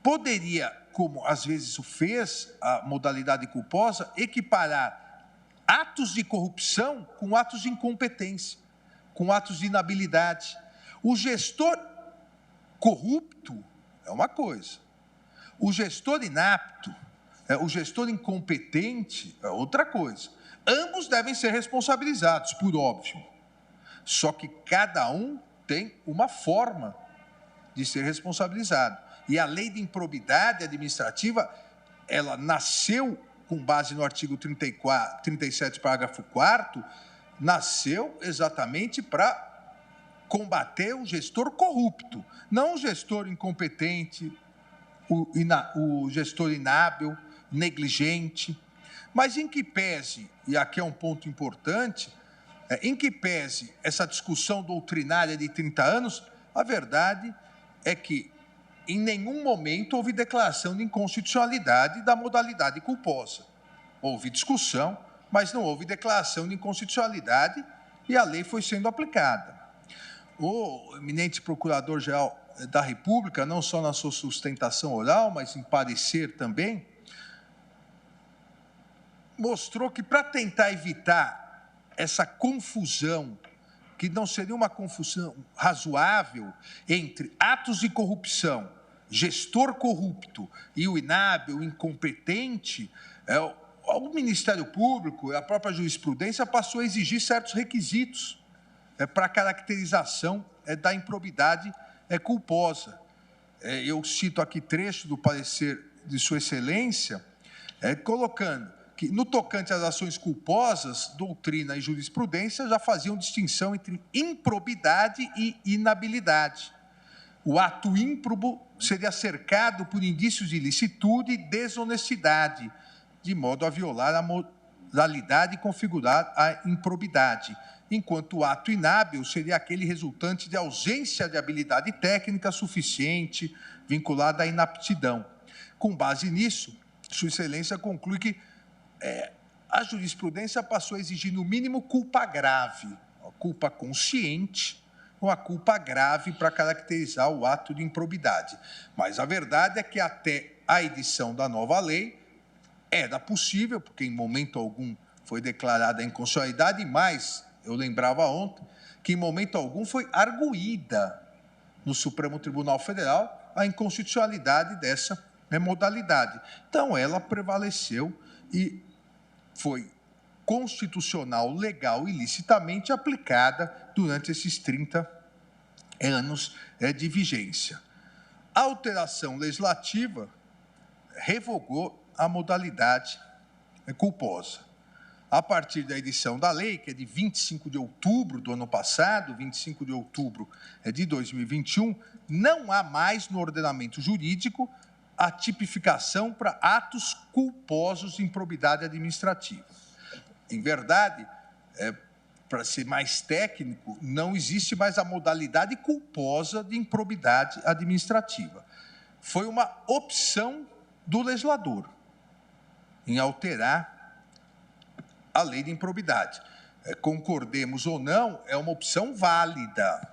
Poderia, como às vezes o fez, a modalidade culposa, equiparar atos de corrupção com atos de incompetência, com atos de inabilidade. O gestor corrupto é uma coisa, o gestor inapto, o gestor incompetente é outra coisa. Ambos devem ser responsabilizados, por óbvio, só que cada um tem uma forma de ser responsabilizado. E a lei de improbidade administrativa, ela nasceu com base no artigo 37, parágrafo 4º, nasceu exatamente para combater o gestor corrupto, não o gestor incompetente, o gestor inábil, negligente, mas em que pese, e aqui é um ponto importante, em que pese essa discussão doutrinária de 30 anos, a verdade é que em nenhum momento houve declaração de inconstitucionalidade da modalidade culposa. Houve discussão, mas não houve declaração de inconstitucionalidade e a lei foi sendo aplicada. O eminente Procurador-Geral da República, não só na sua sustentação oral, mas em parecer também, mostrou que, para tentar evitar essa confusão, que não seria uma confusão razoável entre atos de corrupção gestor corrupto e o inábil, o incompetente, o Ministério Público, a própria jurisprudência passou a exigir certos requisitos para a caracterização da improbidade culposa. Eu cito aqui trecho do parecer de Sua Excelência, colocando que, no tocante às ações culposas, doutrina e jurisprudência já faziam distinção entre improbidade e inabilidade. O ato ímprobo seria cercado por indícios de ilicitude e desonestidade, de modo a violar a modalidade e configurar a improbidade, enquanto o ato inábil seria aquele resultante de ausência de habilidade técnica suficiente, vinculada à inaptidão. Com base nisso, Sua Excelência conclui que a jurisprudência passou a exigir, no mínimo, culpa grave, a culpa consciente ou a culpa grave para caracterizar o ato de improbidade. Mas a verdade é que até a edição da nova lei era possível, porque em momento algum foi declarada a inconstitucionalidade, mas eu lembrava ontem que em momento algum foi arguída no Supremo Tribunal Federal a inconstitucionalidade dessa modalidade. Então, ela prevaleceu e foi constitucional, legal e licitamente aplicada durante esses 30 anos de vigência. A alteração legislativa revogou a modalidade culposa. A partir da edição da lei, que é de 25 de outubro do ano passado, 25 de outubro de 2021, não há mais no ordenamento jurídico a tipificação para atos culposos de improbidade administrativa. Em verdade, para ser mais técnico, não existe mais a modalidade culposa de improbidade administrativa. Foi uma opção do legislador em alterar a lei de improbidade. Concordemos ou não, é uma opção válida,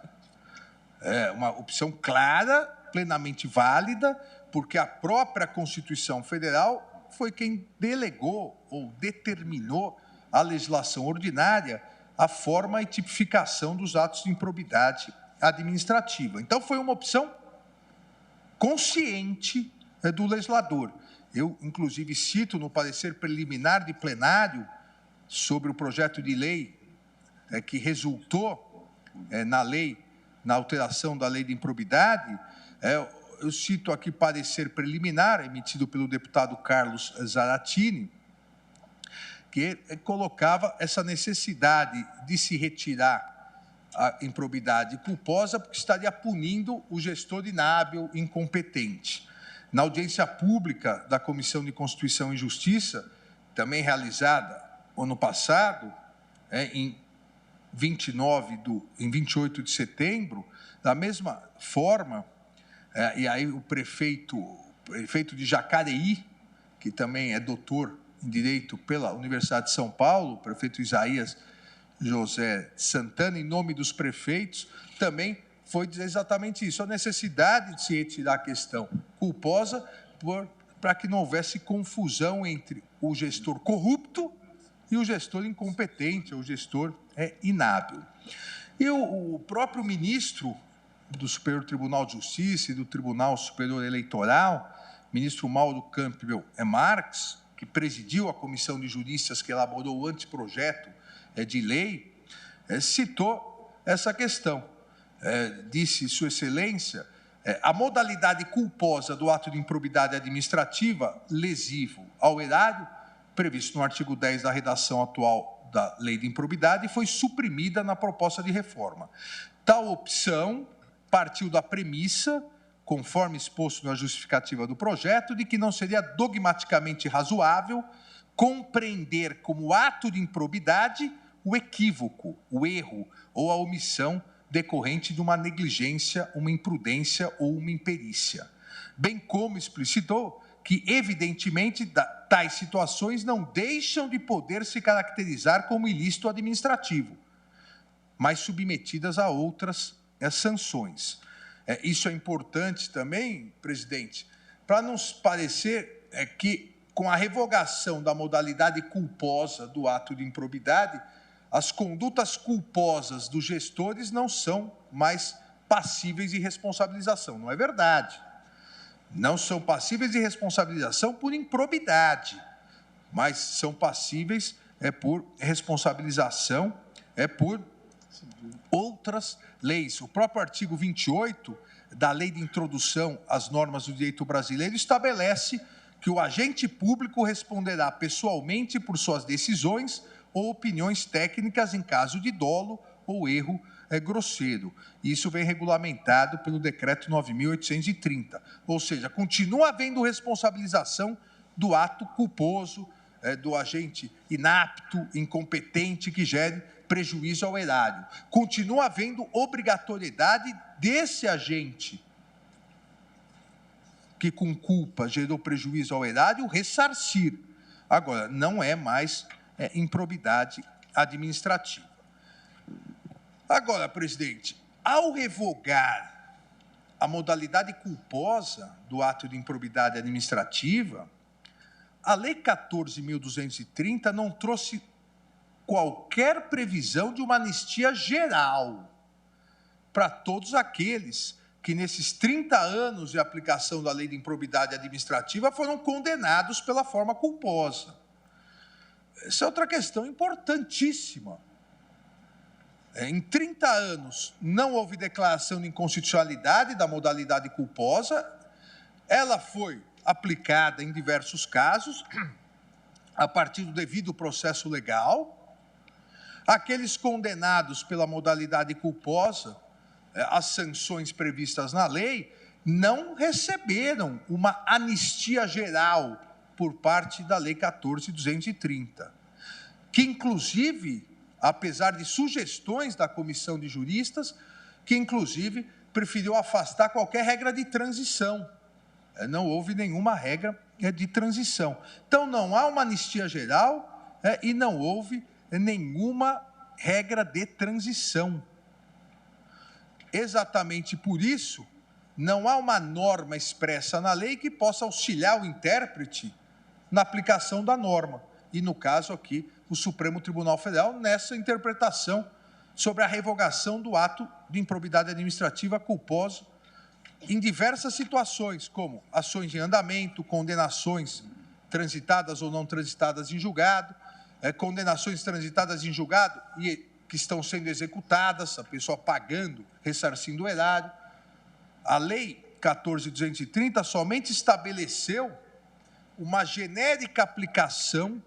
é uma opção clara, plenamente válida, porque a própria Constituição Federal foi quem delegou ou determinou à legislação ordinária a forma e tipificação dos atos de improbidade administrativa. Então, foi uma opção consciente do legislador. Eu, inclusive, cito no parecer preliminar de plenário sobre o projeto de lei que resultou na lei, na alteração da lei de improbidade, eu cito aqui parecer preliminar, emitido pelo deputado Carlos Zaratini, que colocava essa necessidade de se retirar a improbidade culposa, porque estaria punindo o gestor inábil, incompetente. Na audiência pública da Comissão de Constituição e Justiça, também realizada ano passado, em 28 de setembro, da mesma forma, e aí o prefeito de Jacareí, que também é doutor em Direito pela Universidade de São Paulo, o prefeito Isaías José Santana, em nome dos prefeitos, também foi dizer exatamente isso, a necessidade de se retirar a questão culposa para que não houvesse confusão entre o gestor corrupto e o gestor incompetente, ou gestor inábil. E o próprio ministro do Superior Tribunal de Justiça e do Tribunal Superior Eleitoral, ministro Mauro Campbell Marques, que presidiu a comissão de juristas que elaborou o anteprojeto de lei, citou essa questão. Disse Sua Excelência, a modalidade culposa do ato de improbidade administrativa lesivo ao erário, previsto no artigo 10 da redação atual da Lei de Improbidade, foi suprimida na proposta de reforma. Tal opção partiu da premissa, conforme exposto na justificativa do projeto, de que não seria dogmaticamente razoável compreender como ato de improbidade o equívoco, o erro ou a omissão decorrente de uma negligência, uma imprudência ou uma imperícia. Bem como explicitou que, evidentemente, tais situações não deixam de poder se caracterizar como ilícito administrativo, mas submetidas a outras sanções. Isso é importante também, presidente, para nos parecer que, com a revogação da modalidade culposa do ato de improbidade, as condutas culposas dos gestores não são mais passíveis de responsabilização. Não é verdade. Não são passíveis de responsabilização por improbidade, mas são passíveis por responsabilização por outras leis. O próprio artigo 28 da Lei de Introdução às Normas do Direito Brasileiro estabelece que o agente público responderá pessoalmente por suas decisões ou opiniões técnicas em caso de dolo ou erro grosseiro. Isso vem regulamentado pelo Decreto 9.830. Ou seja, continua havendo responsabilização do ato culposo, do agente inapto, incompetente, que gere prejuízo ao erário. Continua havendo obrigatoriedade desse agente que, com culpa, gerou prejuízo ao erário, ressarcir. Agora, não é mais improbidade administrativa. Agora, presidente, ao revogar a modalidade culposa do ato de improbidade administrativa, a Lei 14.230 não trouxe qualquer previsão de uma anistia geral para todos aqueles que, nesses 30 anos de aplicação da Lei de Improbidade Administrativa, foram condenados pela forma culposa. Essa é outra questão importantíssima. Em 30 anos, não houve declaração de inconstitucionalidade da modalidade culposa, ela foi aplicada em diversos casos, a partir do devido processo legal. Aqueles condenados pela modalidade culposa, as sanções previstas na lei, não receberam uma anistia geral por parte da Lei 14.230, que, inclusive, apesar de sugestões da Comissão de Juristas, que, inclusive, preferiu afastar qualquer regra de transição. Não houve nenhuma regra de transição. Então, não há uma anistia geral e não houve nenhuma regra de transição. Exatamente por isso, não há uma norma expressa na lei que possa auxiliar o intérprete na aplicação da norma. E, no caso aqui, o Supremo Tribunal Federal, nessa interpretação sobre a revogação do ato de improbidade administrativa culposa em diversas situações, como ações em andamento, condenações transitadas ou não transitadas em julgado, condenações transitadas em julgado e que estão sendo executadas, a pessoa pagando, ressarcindo o erário. A Lei 14.230 somente estabeleceu uma genérica aplicação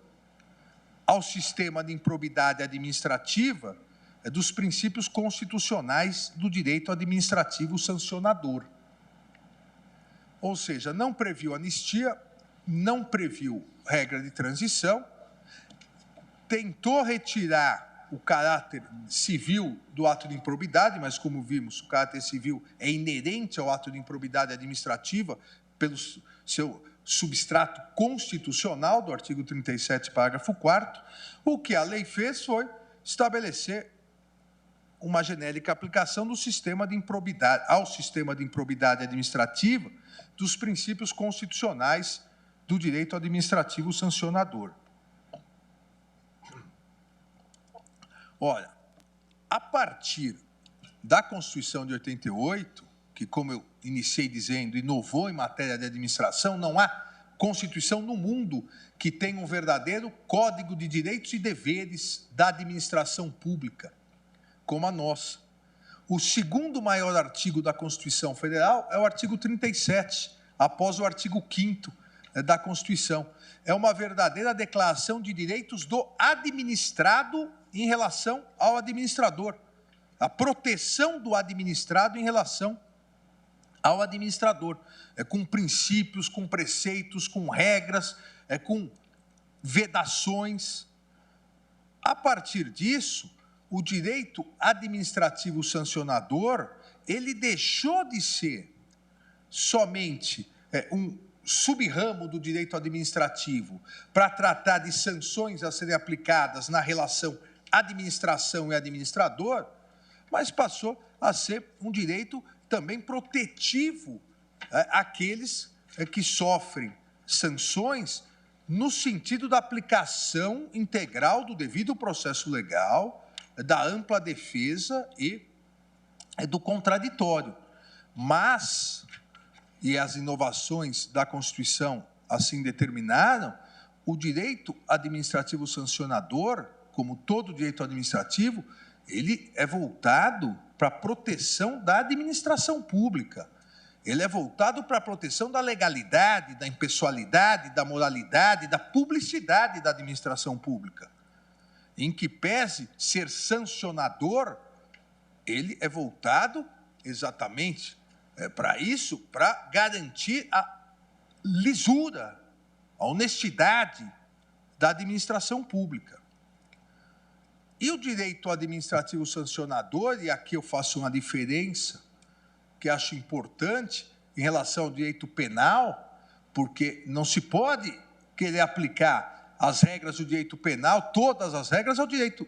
ao sistema de improbidade administrativa dos princípios constitucionais do direito administrativo sancionador. Ou seja, não previu anistia, não previu regra de transição, tentou retirar o caráter civil do ato de improbidade, mas, como vimos, o caráter civil é inerente ao ato de improbidade administrativa pelo seu substrato constitucional do artigo 37, parágrafo 4º. O que a lei fez foi estabelecer uma genérica aplicação do sistema de improbidade, ao sistema de improbidade administrativa dos princípios constitucionais do direito administrativo sancionador. Ora, a partir da Constituição de 88, que, como eu iniciei dizendo, inovou em matéria de administração, não há Constituição no mundo que tenha um verdadeiro código de direitos e deveres da administração pública, como a nossa. O segundo maior artigo da Constituição Federal é o artigo 37, após o artigo 5º da Constituição. É uma verdadeira declaração de direitos do administrado em relação ao administrador. A proteção do administrado em relação ao administrador, com princípios, com preceitos, com regras, com vedações. A partir disso, o direito administrativo sancionador, ele deixou de ser somente um subramo do direito administrativo para tratar de sanções a serem aplicadas na relação administração e administrador, mas passou a ser um direito também protetivo àqueles que sofrem sanções no sentido da aplicação integral do devido processo legal, da ampla defesa e do contraditório. Mas e as inovações da Constituição assim determinaram, o direito administrativo sancionador, como todo direito administrativo, ele é voltado para a proteção da administração pública. Ele é voltado para a proteção da legalidade, da impessoalidade, da moralidade, da publicidade da administração pública. Em que pese ser sancionador, ele é voltado exatamente para isso, para garantir a lisura, a honestidade da administração pública. E o direito administrativo sancionador, e aqui eu faço uma diferença que acho importante em relação ao direito penal, porque não se pode querer aplicar as regras do direito penal, todas as regras, ao direito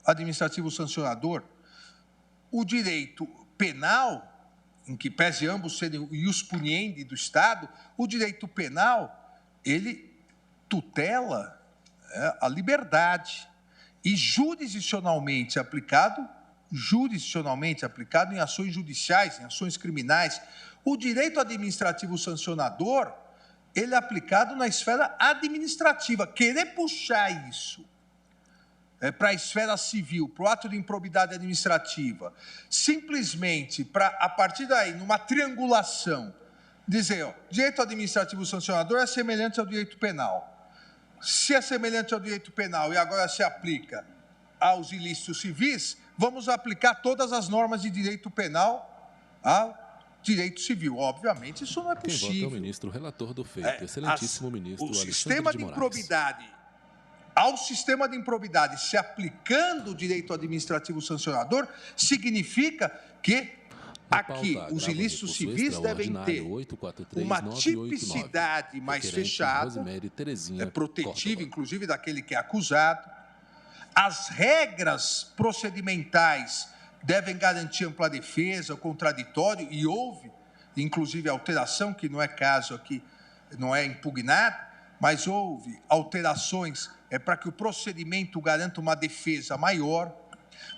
administrativo sancionador. O direito penal, em que pese ambos serem ius puniendi do Estado, o direito penal, ele tutela a liberdade e jurisdicionalmente aplicado em ações judiciais, em ações criminais. O direito administrativo sancionador, ele é aplicado na esfera administrativa. Querer puxar isso para a esfera civil, para o ato de improbidade administrativa, simplesmente para, a partir daí, numa triangulação, dizer, direito administrativo sancionador é semelhante ao direito penal. Se é semelhante ao direito penal e agora se aplica aos ilícitos civis, vamos aplicar todas as normas de direito penal ao direito civil. Obviamente, isso não é possível. Quem vota é o ministro relator do feito, excelentíssimo ministro Alexandre de Moraes. O sistema de improbidade, ao sistema de improbidade se aplicando o direito administrativo sancionador, significa que aqui os ilícitos civis devem ter uma tipicidade mais fechada, protetiva, inclusive, daquele que é acusado. As regras procedimentais devem garantir ampla defesa, o contraditório, e houve, inclusive, alteração, que não é caso aqui, não é impugnado, mas houve alterações para que o procedimento garanta uma defesa maior,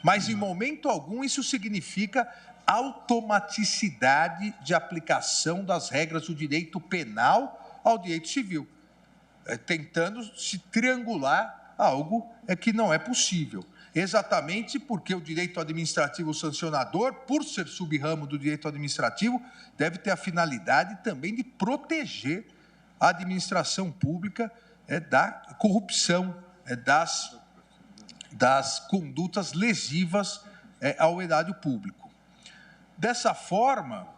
mas, em momento algum, isso significa automaticidade de aplicação das regras do direito penal ao direito civil, tentando se triangular algo que não é possível. Exatamente porque o direito administrativo sancionador, por ser sub-ramo do direito administrativo, deve ter a finalidade também de proteger a administração pública da corrupção, das condutas lesivas ao erário público. Dessa forma,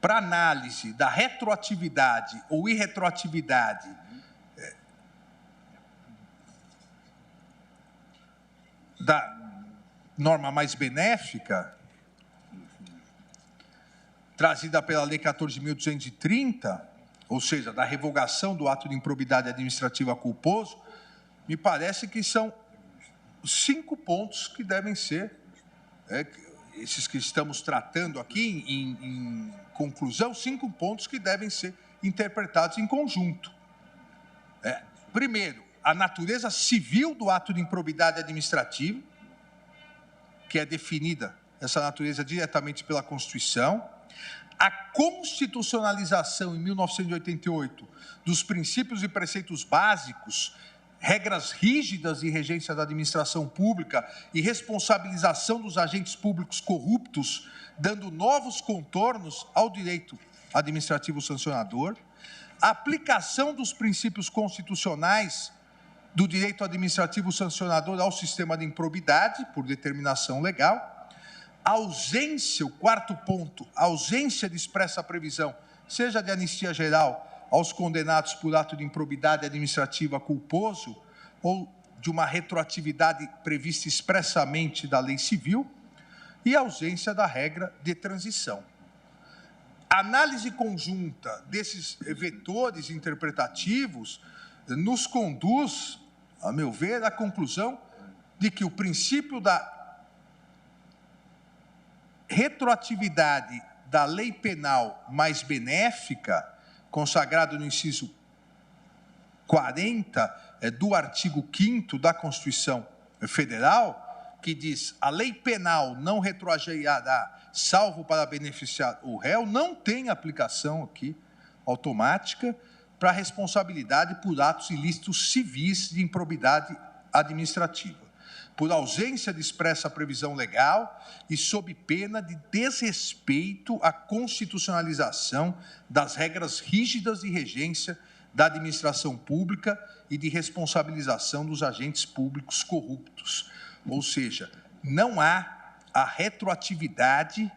para análise da retroatividade ou irretroatividade da norma mais benéfica, trazida pela Lei 14.230, ou seja, da revogação do ato de improbidade administrativa culposo, me parece que são 5 pontos que devem ser, esses que estamos tratando aqui em conclusão, 5 pontos que devem ser interpretados em conjunto. Primeiro, a natureza civil do ato de improbidade administrativa, que é definida, essa natureza, diretamente pela Constituição, a constitucionalização, em 1988, dos princípios e preceitos básicos, regras rígidas de regência da administração pública e responsabilização dos agentes públicos corruptos, dando novos contornos ao direito administrativo sancionador, a aplicação dos princípios constitucionais do direito administrativo sancionador ao sistema de improbidade, por determinação legal, a ausência, o quarto ponto, a ausência de expressa previsão, seja de anistia geral aos condenados por ato de improbidade administrativa culposo ou de uma retroatividade prevista expressamente da lei civil, e a ausência da regra de transição. A análise conjunta desses vetores interpretativos nos conduz, a meu ver, à conclusão de que o princípio da retroatividade da lei penal mais benéfica, consagrado no inciso 40 do artigo 5º da Constituição Federal, que diz: a lei penal não retroagirá, salvo para beneficiar o réu, não tem aplicação aqui automática para a responsabilidade por atos ilícitos civis de improbidade administrativa, por ausência de expressa previsão legal e sob pena de desrespeito à constitucionalização das regras rígidas de regência da administração pública e de responsabilização dos agentes públicos corruptos. Ou seja, não há a retroatividade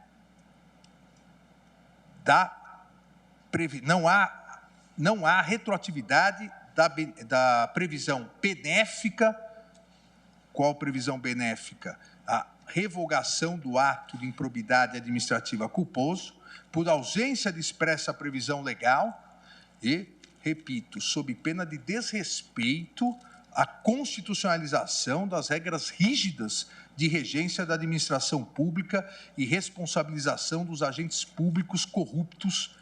não há retroatividade da previsão benéfica. Qual previsão benéfica? A revogação do ato de improbidade administrativa culposo, por ausência de expressa previsão legal e, repito, sob pena de desrespeito à constitucionalização das regras rígidas de regência da administração pública e responsabilização dos agentes públicos corruptos,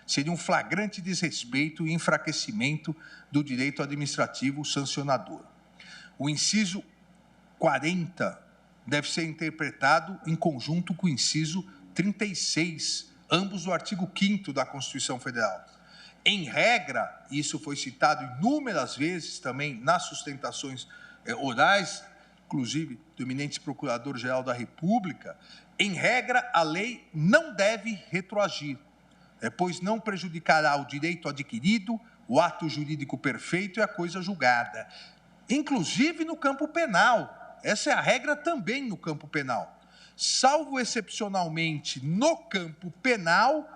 seria um flagrante desrespeito e enfraquecimento do direito administrativo sancionador. O inciso 40 deve ser interpretado em conjunto com o inciso 36, ambos do artigo 5º da Constituição Federal. Em regra, isso foi citado inúmeras vezes também nas sustentações orais, inclusive do eminente Procurador-Geral da República, em regra, a lei não deve retroagir, pois não prejudicará o direito adquirido, o ato jurídico perfeito e a coisa julgada. Inclusive no campo penal. Essa é a regra também no campo penal. Salvo excepcionalmente no campo penal,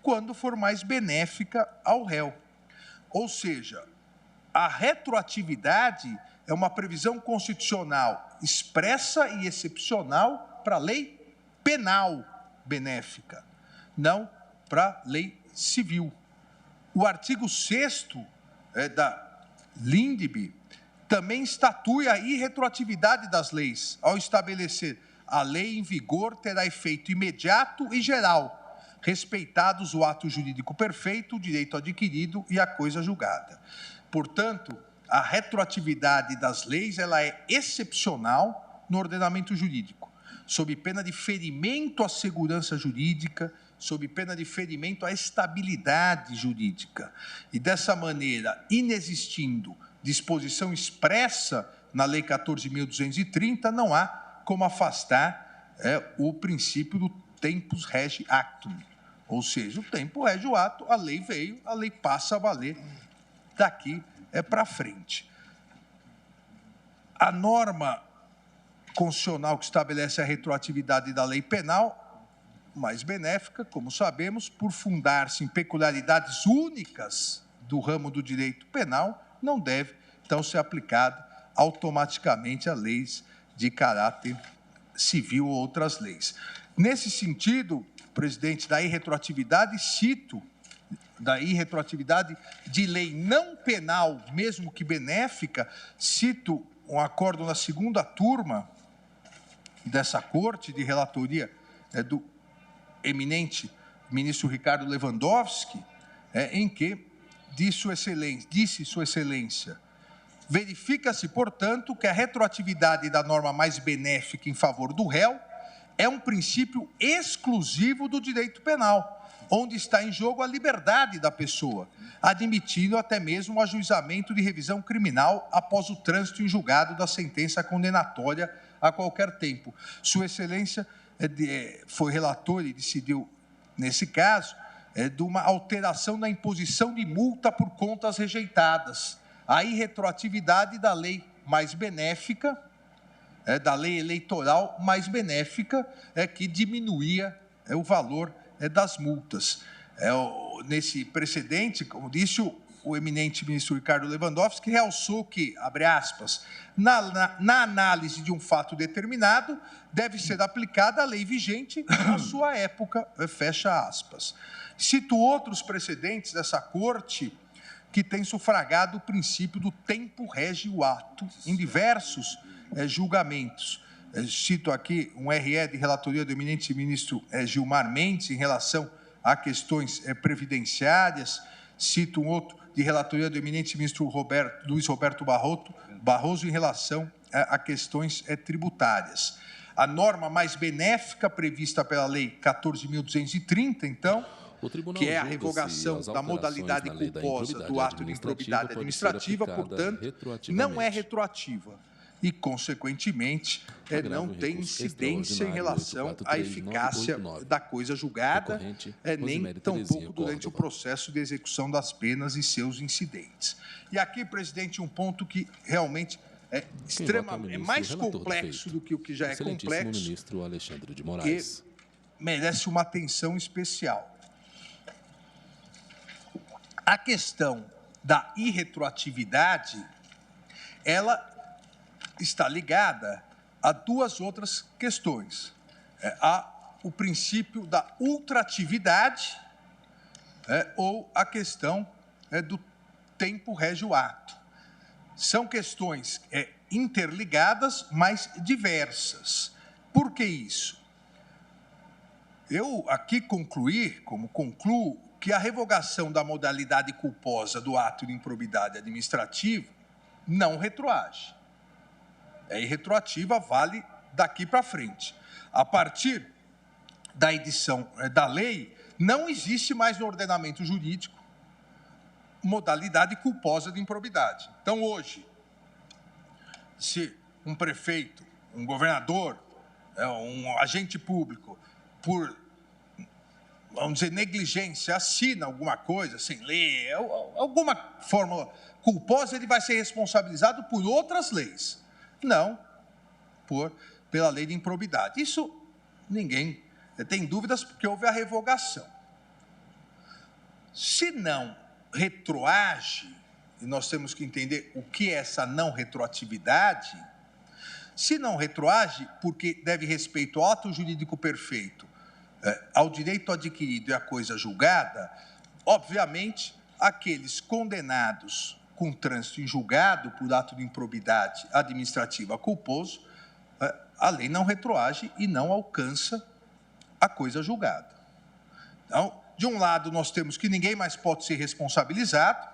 quando for mais benéfica ao réu. Ou seja, a retroatividade é uma previsão constitucional expressa e excepcional para a lei penal benéfica, não para a lei civil. O artigo 6º da LINDB também estatui a irretroatividade das leis, ao estabelecer a lei em vigor terá efeito imediato e geral, respeitados o ato jurídico perfeito, o direito adquirido e a coisa julgada. Portanto, a retroatividade das leis ela é excepcional no ordenamento jurídico, sob pena de ferimento à segurança jurídica, sob pena de ferimento à estabilidade jurídica. E dessa maneira, inexistindo disposição expressa na Lei 14.230, não há como afastar o princípio do tempus rege actum, ou seja, o tempo rege o ato, a lei veio, a lei passa a valer daqui para frente. A norma constitucional que estabelece a retroatividade da lei penal, mais benéfica, como sabemos, por fundar-se em peculiaridades únicas do ramo do direito penal, não deve, então, ser aplicada automaticamente a leis de caráter civil ou outras leis. Nesse sentido, presidente, da irretroatividade, cito, da irretroatividade de lei não penal, mesmo que benéfica, cito um acordo na segunda turma dessa corte de relatoria do eminente ministro Ricardo Lewandowski, em que disse Sua Excelência, verifica-se, portanto, que a retroatividade da norma mais benéfica em favor do réu é um princípio exclusivo do direito penal, onde está em jogo a liberdade da pessoa, admitindo até mesmo o ajuizamento de revisão criminal após o trânsito em julgado da sentença condenatória a qualquer tempo. Sua Excelência foi relator e decidiu, nesse caso, de uma alteração na imposição de multa por contas rejeitadas, a irretroatividade da lei mais benéfica, da lei eleitoral mais benéfica, que diminuía o valor das multas. Nesse precedente, como disse o eminente ministro Ricardo Lewandowski, realçou que, abre aspas, na análise de um fato determinado, deve ser aplicada a lei vigente na sua época, fecha aspas. Cito outros precedentes dessa corte que tem sufragado o princípio do tempo rege o ato em diversos julgamentos. Cito aqui um RE de relatoria do eminente ministro Gilmar Mendes em relação a questões previdenciárias, cito um outro de relatoria do eminente ministro Luiz Roberto Barroso em relação a questões tributárias. A norma mais benéfica prevista pela Lei 14.230, então, que é a revogação da modalidade culposa do ato de improbidade administrativa, portanto, não é retroativa e, consequentemente, não tem incidência em relação à eficácia da coisa julgada, nem tampouco durante o processo de execução das penas e seus incidentes. E aqui, presidente, um ponto que realmente é extremamente mais complexo do que o que já é complexo, ministro Alexandre de Moraes, que merece uma atenção especial. A questão da irretroatividade, ela está ligada a duas outras questões. Há o princípio da ultratividade ou a questão do tempo régio ato. São questões interligadas, mas diversas. Por que isso? Eu aqui concluo que a revogação da modalidade culposa do ato de improbidade administrativa não retroage. É irretroativa, vale daqui para frente. A partir da edição da lei, não existe mais no ordenamento jurídico modalidade culposa de improbidade. Então, hoje, se um prefeito, um governador, um agente público, por, vamos dizer, negligência, assina alguma coisa sem ler, alguma fórmula culposa, ele vai ser responsabilizado por outras leis. Não pela lei de improbidade. Isso ninguém tem dúvidas, porque houve a revogação. Se não retroage, e nós temos que entender o que é essa não retroatividade, se não retroage, porque deve respeito ao ato jurídico perfeito, ao direito adquirido e à coisa julgada, obviamente, aqueles condenados com trânsito em julgado por ato de improbidade administrativa culposo, a lei não retroage e não alcança a coisa julgada. Então, de um lado, nós temos que ninguém mais pode ser responsabilizado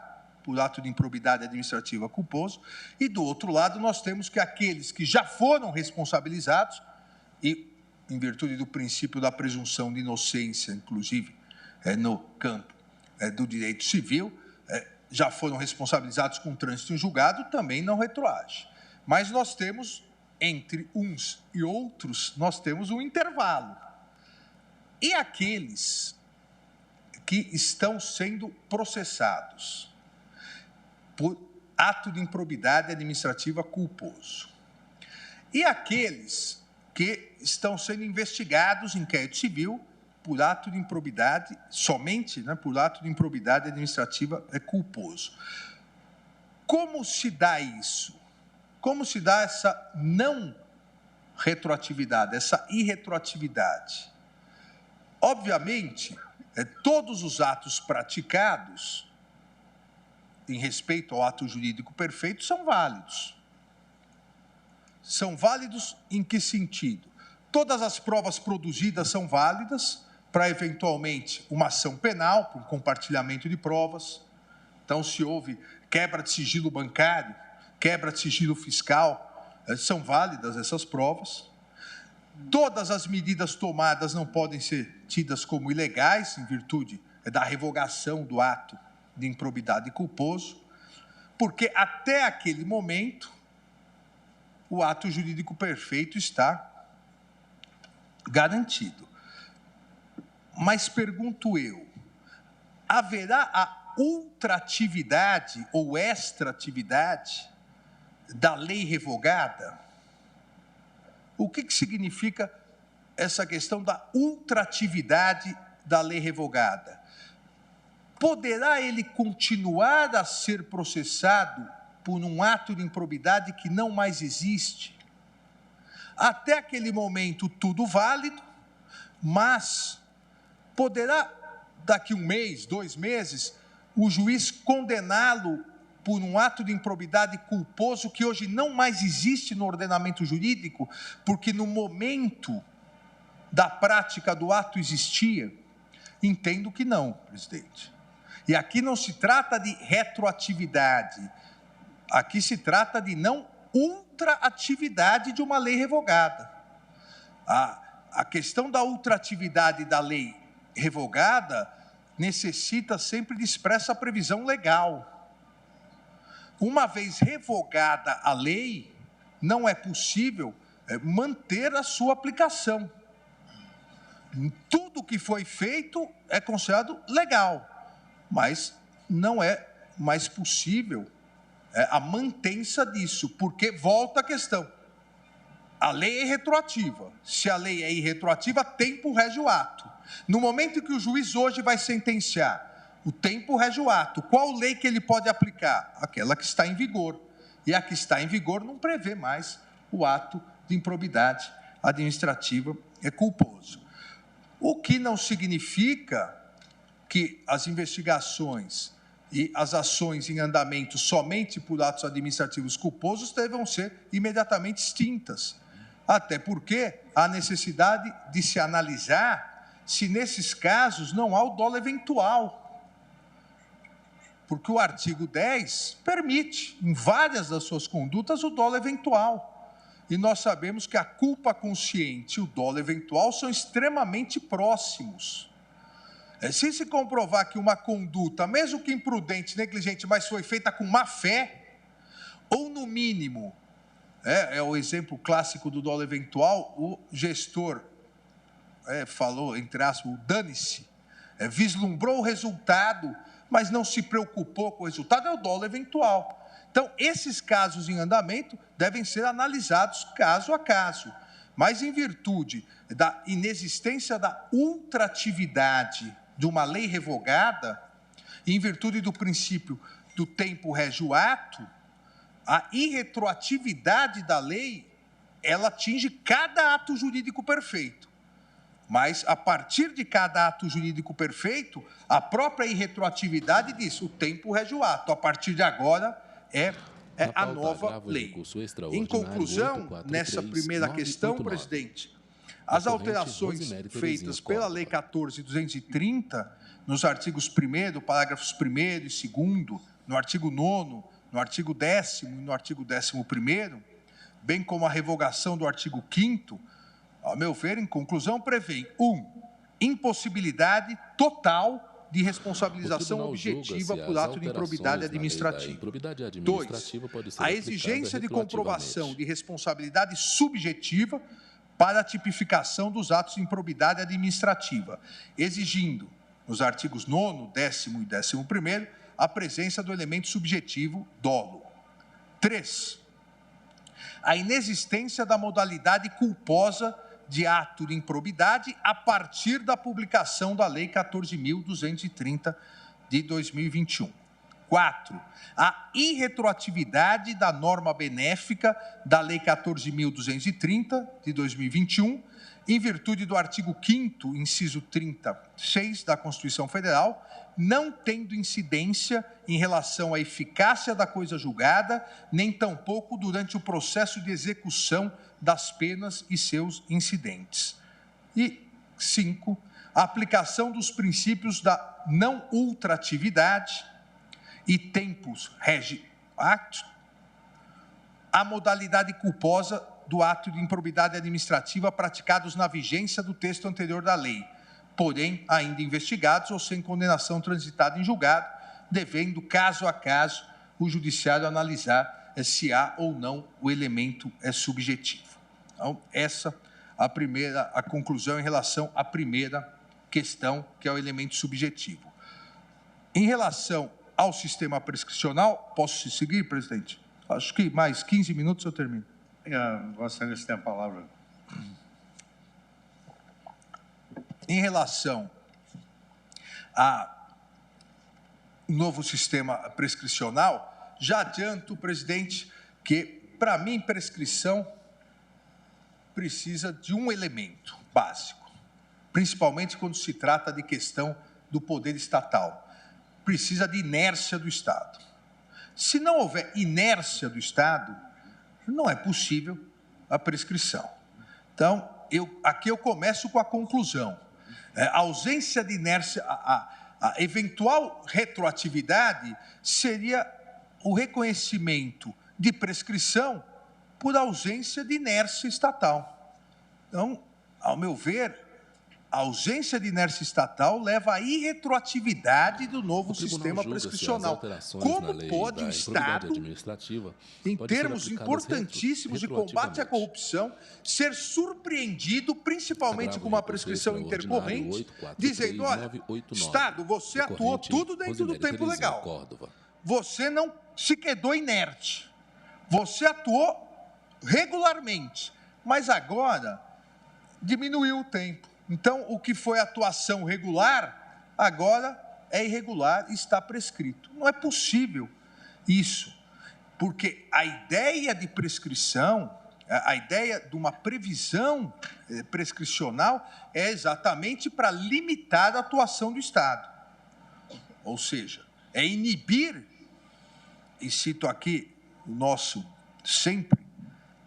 por ato de improbidade administrativa culposo, e do outro lado, nós temos que aqueles que já foram responsabilizados, e em virtude do princípio da presunção de inocência, inclusive no campo do direito civil, já foram responsabilizados com trânsito em julgado, também não retroage. Mas nós temos, entre uns e outros, nós temos um intervalo. E aqueles que estão sendo processados por ato de improbidade administrativa culposo. E aqueles que estão sendo investigados em inquérito civil por ato de improbidade, somente por ato de improbidade administrativa culposo. Como se dá isso? Como se dá essa não retroatividade, essa irretroatividade? Obviamente, todos os atos praticados em respeito ao ato jurídico perfeito são válidos. São válidos em que sentido? Todas as provas produzidas são válidas para, eventualmente, uma ação penal, por compartilhamento de provas. Então, se houve quebra de sigilo bancário, quebra de sigilo fiscal, são válidas essas provas. Todas as medidas tomadas não podem ser tidas como ilegais, em virtude da revogação do ato de improbidade culposo, porque até aquele momento o ato jurídico perfeito está garantido. Mas pergunto eu, haverá a ultratividade ou extratividade da lei revogada? O que significa essa questão da ultratividade da lei revogada? Poderá ele continuar a ser processado por um ato de improbidade que não mais existe? Até aquele momento, tudo válido, mas poderá, daqui 1 mês, 2 meses, o juiz condená-lo por um ato de improbidade culposo que hoje não mais existe no ordenamento jurídico, porque no momento da prática do ato existia? Entendo que não, presidente. E aqui não se trata de retroatividade, aqui se trata de não ultraatividade de uma lei revogada. A questão da ultraatividade da lei revogada necessita sempre de expressa previsão legal. Uma vez revogada a lei, não é possível manter a sua aplicação. Tudo que foi feito é considerado legal, mas não é mais possível a mantença disso, porque volta a questão. A lei é retroativa. Se a lei é irretroativa, tempo rege o ato. No momento em que o juiz hoje vai sentenciar, o tempo rege o ato. Qual lei que ele pode aplicar? Aquela que está em vigor. E a que está em vigor não prevê mais o ato de improbidade administrativa culposo. O que não significa que as investigações e as ações em andamento somente por atos administrativos culposos devam ser imediatamente extintas. Até porque há necessidade de se analisar se nesses casos não há o dolo eventual. Porque o artigo 10 permite, em várias das suas condutas, o dolo eventual. E nós sabemos que a culpa consciente e o dolo eventual são extremamente próximos. Se comprovar que uma conduta, mesmo que imprudente, negligente, mas foi feita com má fé, ou no mínimo, é o exemplo clássico do dolo eventual, o gestor falou, entre aspas, o dane-se, vislumbrou o resultado, mas não se preocupou com o resultado, é o dolo eventual. Então, esses casos em andamento devem ser analisados caso a caso, mas em virtude da inexistência da ultratividade de uma lei revogada, em virtude do princípio do tempo rege o ato, a irretroatividade da lei, ela atinge cada ato jurídico perfeito. Mas, a partir de cada ato jurídico perfeito, a própria irretroatividade diz, o tempo rege o ato. A partir de agora, é a nova lei. Em conclusão, nessa primeira questão, presidente, as alterações feitas pela Lei 14.230, nos artigos 1º, parágrafos 1º e 2º, no artigo 9º, no artigo 10º e no artigo 11º, bem como a revogação do artigo 5º, ao meu ver, em conclusão, prevêem 1. Impossibilidade total de responsabilização objetiva por ato de improbidade administrativa. 2. A exigência de comprovação de responsabilidade subjetiva para a tipificação dos atos de improbidade administrativa, exigindo, nos artigos 9º, 10º e 11º, a presença do elemento subjetivo dolo. 3. A inexistência da modalidade culposa de ato de improbidade a partir da publicação da Lei 14.230 de 2021. 4. A irretroatividade da norma benéfica da Lei 14.230 de 2021, em virtude do artigo 5º, inciso 36 da Constituição Federal, não tendo incidência em relação à eficácia da coisa julgada, nem tampouco durante o processo de execução das penas e seus incidentes. E 5. A aplicação dos princípios da não ultratividade e tempus rege acto, a modalidade culposa do ato de improbidade administrativa praticados na vigência do texto anterior da lei, porém ainda investigados ou sem condenação transitada em julgado, devendo, caso a caso, o judiciário analisar se há ou não o elemento subjetivo. Então, essa a conclusão em relação à primeira questão, que é o elemento subjetivo. Em relação ao sistema prescricional, posso seguir, presidente? Acho que mais 15 minutos eu termino. Vossa Excelência tem a palavra. Em relação ao novo sistema prescricional, já adianto, presidente, que, para mim, prescrição precisa de um elemento básico, principalmente quando se trata de questão do poder estatal. Precisa de inércia do Estado. Se não houver inércia do Estado, não é possível a prescrição. Então, aqui eu começo com a conclusão. A ausência de inércia, a eventual retroatividade seria o reconhecimento de prescrição por ausência de inércia estatal. Então, ao meu ver, A ausência de inércia estatal leva à irretroatividade do novo sistema prescricional. Como pode o Estado, em termos importantíssimos de combate à corrupção, ser surpreendido, principalmente com uma prescrição intercorrente, dizendo, olha, Estado, você atuou tudo dentro do tempo legal. Você não se quedou inerte. Você atuou regularmente, mas agora diminuiu o tempo. Então, o que foi atuação regular, agora é irregular e está prescrito. Não é possível isso, porque a ideia de prescrição, a ideia de uma previsão prescricional é exatamente para limitar a atuação do Estado. Ou seja, é inibir, e cito aqui o nosso sempre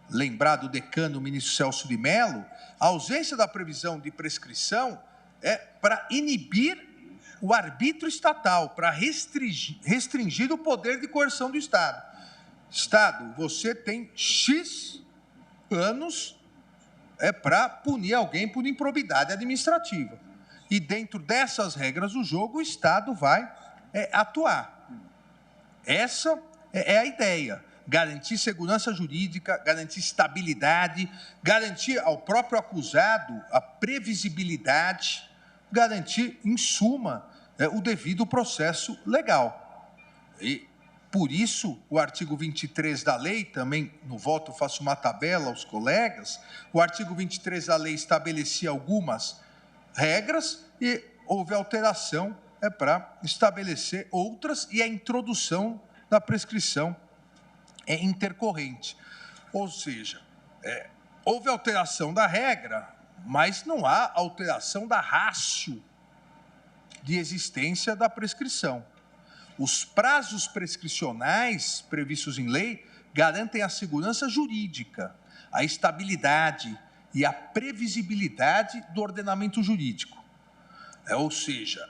lembrado decano, o ministro Celso de Mello, a ausência da previsão de prescrição é para inibir o arbítrio estatal, para restringir o poder de coerção do Estado. Estado, você tem X anos para punir alguém por improbidade administrativa. E dentro dessas regras do jogo, o Estado vai atuar. Essa é a ideia. Garantir segurança jurídica, garantir estabilidade, garantir ao próprio acusado a previsibilidade, garantir, em suma, o devido processo legal. E, por isso, o artigo 23 da lei, também no voto faço uma tabela aos colegas, o artigo 23 da lei estabelecia algumas regras e houve alteração para estabelecer outras e a introdução da prescrição intercorrente. Ou seja, houve alteração da regra, mas não há alteração da ratio de existência da prescrição. Os prazos prescricionais previstos em lei garantem a segurança jurídica, a estabilidade e a previsibilidade do ordenamento jurídico. Ou seja,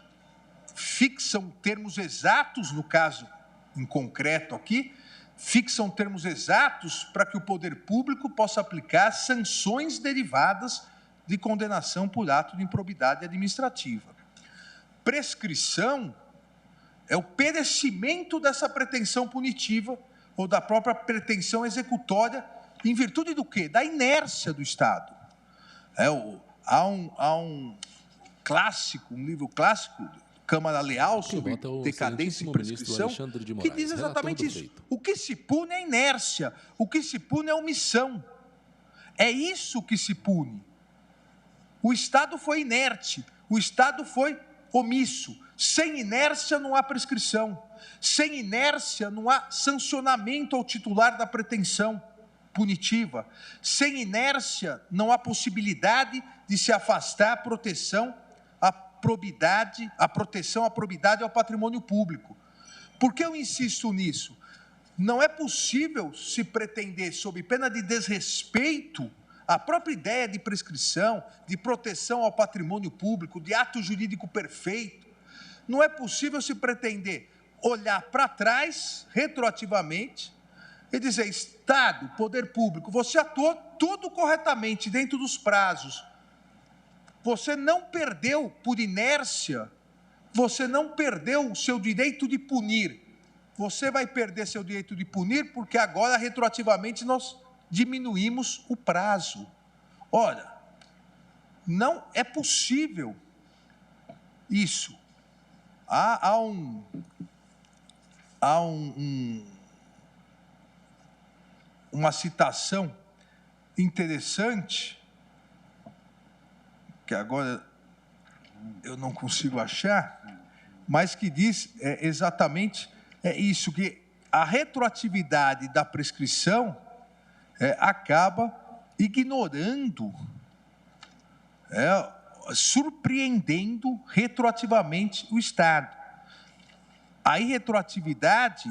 fixam termos exatos, no caso em concreto aqui, fixam termos exatos para que o poder público possa aplicar sanções derivadas de condenação por ato de improbidade administrativa. Prescrição é o perecimento dessa pretensão punitiva ou da própria pretensão executória, em virtude do quê? Da inércia do Estado. Há um clássico, um livro clássico, Câmara Leal, sobre decadência e prescrição, que diz exatamente isso. O que se pune é inércia, o que se pune é omissão. É isso que se pune. O Estado foi inerte, o Estado foi omisso. Sem inércia não há prescrição. Sem inércia não há sancionamento ao titular da pretensão punitiva. Sem inércia não há possibilidade de se afastar a proteção à proteção à probidade e ao patrimônio público. Por que eu insisto nisso? Não é possível se pretender, sob pena de desrespeito, a própria ideia de prescrição, de proteção ao patrimônio público, de ato jurídico perfeito. Não é possível se pretender olhar para trás, retroativamente, e dizer, Estado, poder público, você atuou tudo corretamente, dentro dos prazos. Você não perdeu por inércia, você não perdeu o seu direito de punir. Você vai perder seu direito de punir porque agora, retroativamente, nós diminuímos o prazo. Ora, não é possível isso. Há uma citação interessante, que agora eu não consigo achar, mas que diz exatamente isso, que a retroatividade da prescrição acaba ignorando, surpreendendo retroativamente o Estado. A irretroatividade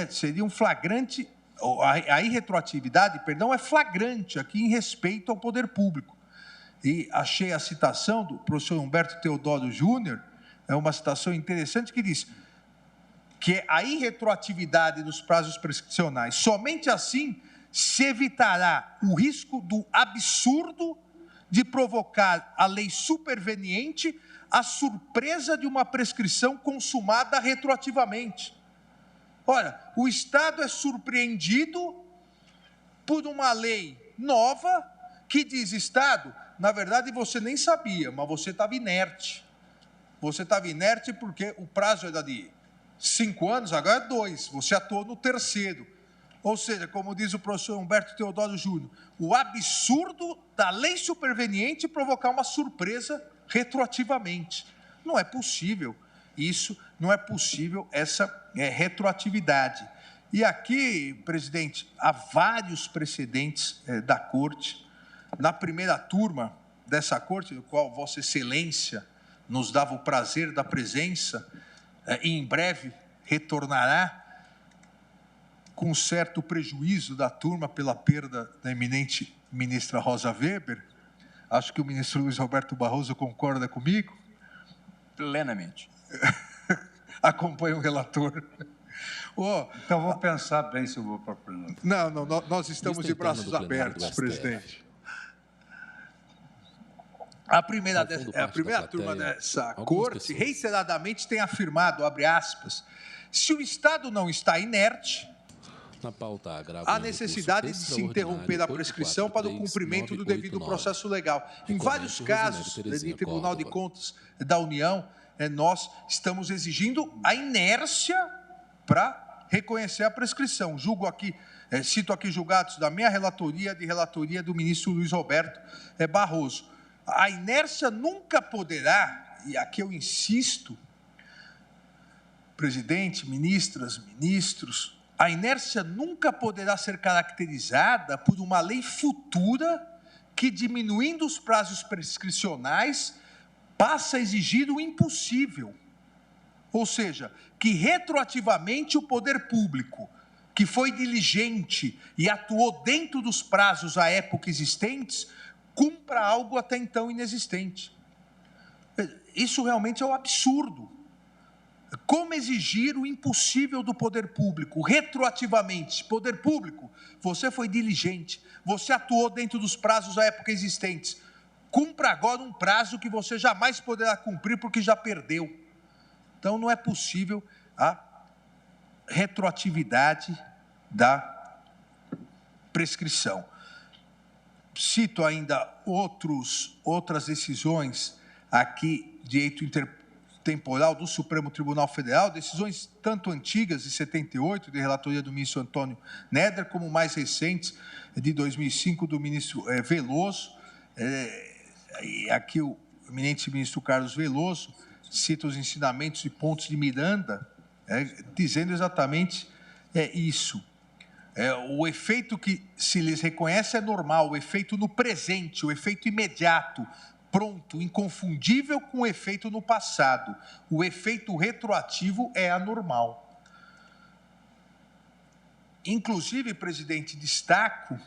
seria um flagrante, a irretroatividade, perdão, é flagrante aqui em respeito ao poder público. E achei a citação do professor Humberto Teodoro Júnior, é uma citação interessante que diz que a irretroatividade dos prazos prescricionais, somente assim se evitará o risco do absurdo de provocar a lei superveniente a surpresa de uma prescrição consumada retroativamente. Olha, o Estado é surpreendido por uma lei nova que diz, Estado, na verdade você nem sabia, mas você estava inerte. Você estava inerte porque o prazo era de 5 anos, agora é 2, você atuou no 3º. Ou seja, como diz o professor Humberto Teodoro Júnior, o absurdo da lei superveniente provocar uma surpresa retroativamente. Não é possível isso, não é possível essa retroatividade. E aqui, presidente, há vários precedentes da Corte. Na primeira turma dessa Corte, no qual Vossa Excelência nos dava o prazer da presença, e em breve retornará, com certo prejuízo da turma pela perda da eminente ministra Rosa Weber. Acho que o ministro Luiz Roberto Barroso concorda comigo. Plenamente. Acompanha o relator. Então, vou pensar bem se eu vou para a plenária. Não, nós estamos de braços abertos, presidente. A primeira turma dessa Corte reiteradamente tem afirmado, abre aspas, se o Estado não está inerte, há necessidade de se interromper a prescrição para o cumprimento do devido processo legal. Em vários casos de Tribunal de Contas da União, nós estamos exigindo a inércia para reconhecer a prescrição. Cito aqui julgados da minha relatoria, de relatoria do ministro Luiz Roberto Barroso. A inércia nunca poderá, e aqui eu insisto, presidente, ministras, ministros, a inércia nunca poderá ser caracterizada por uma lei futura que, diminuindo os prazos prescricionais, passa a exigir o impossível. Ou seja, que retroativamente o poder público, que foi diligente e atuou dentro dos prazos à época existentes, cumpra algo até então inexistente. Isso realmente é um absurdo. Como exigir o impossível do poder público, retroativamente? Poder público, você foi diligente, você atuou dentro dos prazos à época existentes. Cumpra agora um prazo que você jamais poderá cumprir porque já perdeu. Então, não é possível a retroatividade da prescrição. Cito ainda outras decisões aqui de direito intertemporal do Supremo Tribunal Federal, decisões tanto antigas, de 78, de relatoria do ministro Antônio Neder, como mais recentes, de 2005, do ministro Veloso. E aqui o eminente ministro Carlos Veloso cita os ensinamentos e pontos de Miranda, dizendo exatamente isso. O efeito que se lhes reconhece é normal, o efeito no presente, o efeito imediato, pronto, inconfundível com o efeito no passado. O efeito retroativo é anormal. Inclusive, presidente, destaco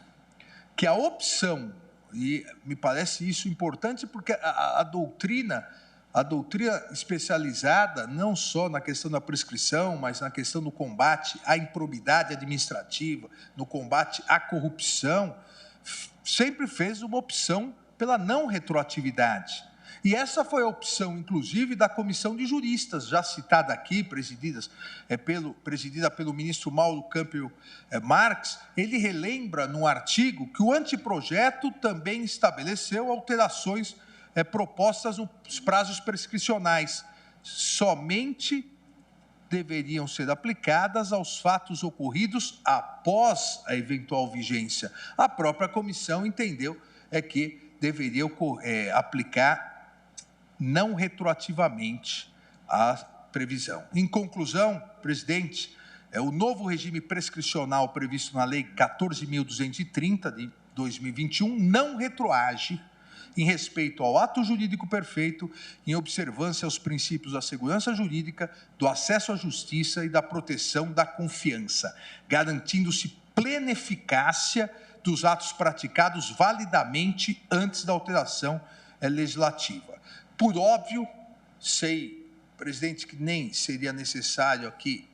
que a opção, e me parece isso importante porque a doutrina especializada, não só na questão da prescrição, mas na questão do combate à improbidade administrativa, no combate à corrupção, sempre fez uma opção pela não retroatividade. E essa foi a opção, inclusive, da Comissão de Juristas, já citada aqui, presidida pelo ministro Mauro Campbell Marques. Ele relembra, num artigo, que o anteprojeto também estabeleceu alterações propostas nos prazos prescricionais. Somente deveriam ser aplicadas aos fatos ocorridos após a eventual vigência. A própria comissão entendeu que deveria aplicar não retroativamente a previsão. Em conclusão, presidente, o novo regime prescricional previsto na Lei 14.230 de 2021 não retroage em respeito ao ato jurídico perfeito, em observância aos princípios da segurança jurídica, do acesso à justiça e da proteção da confiança, garantindo-se plena eficácia dos atos praticados validamente antes da alteração legislativa. Por óbvio, sei, presidente, que nem seria necessário aqui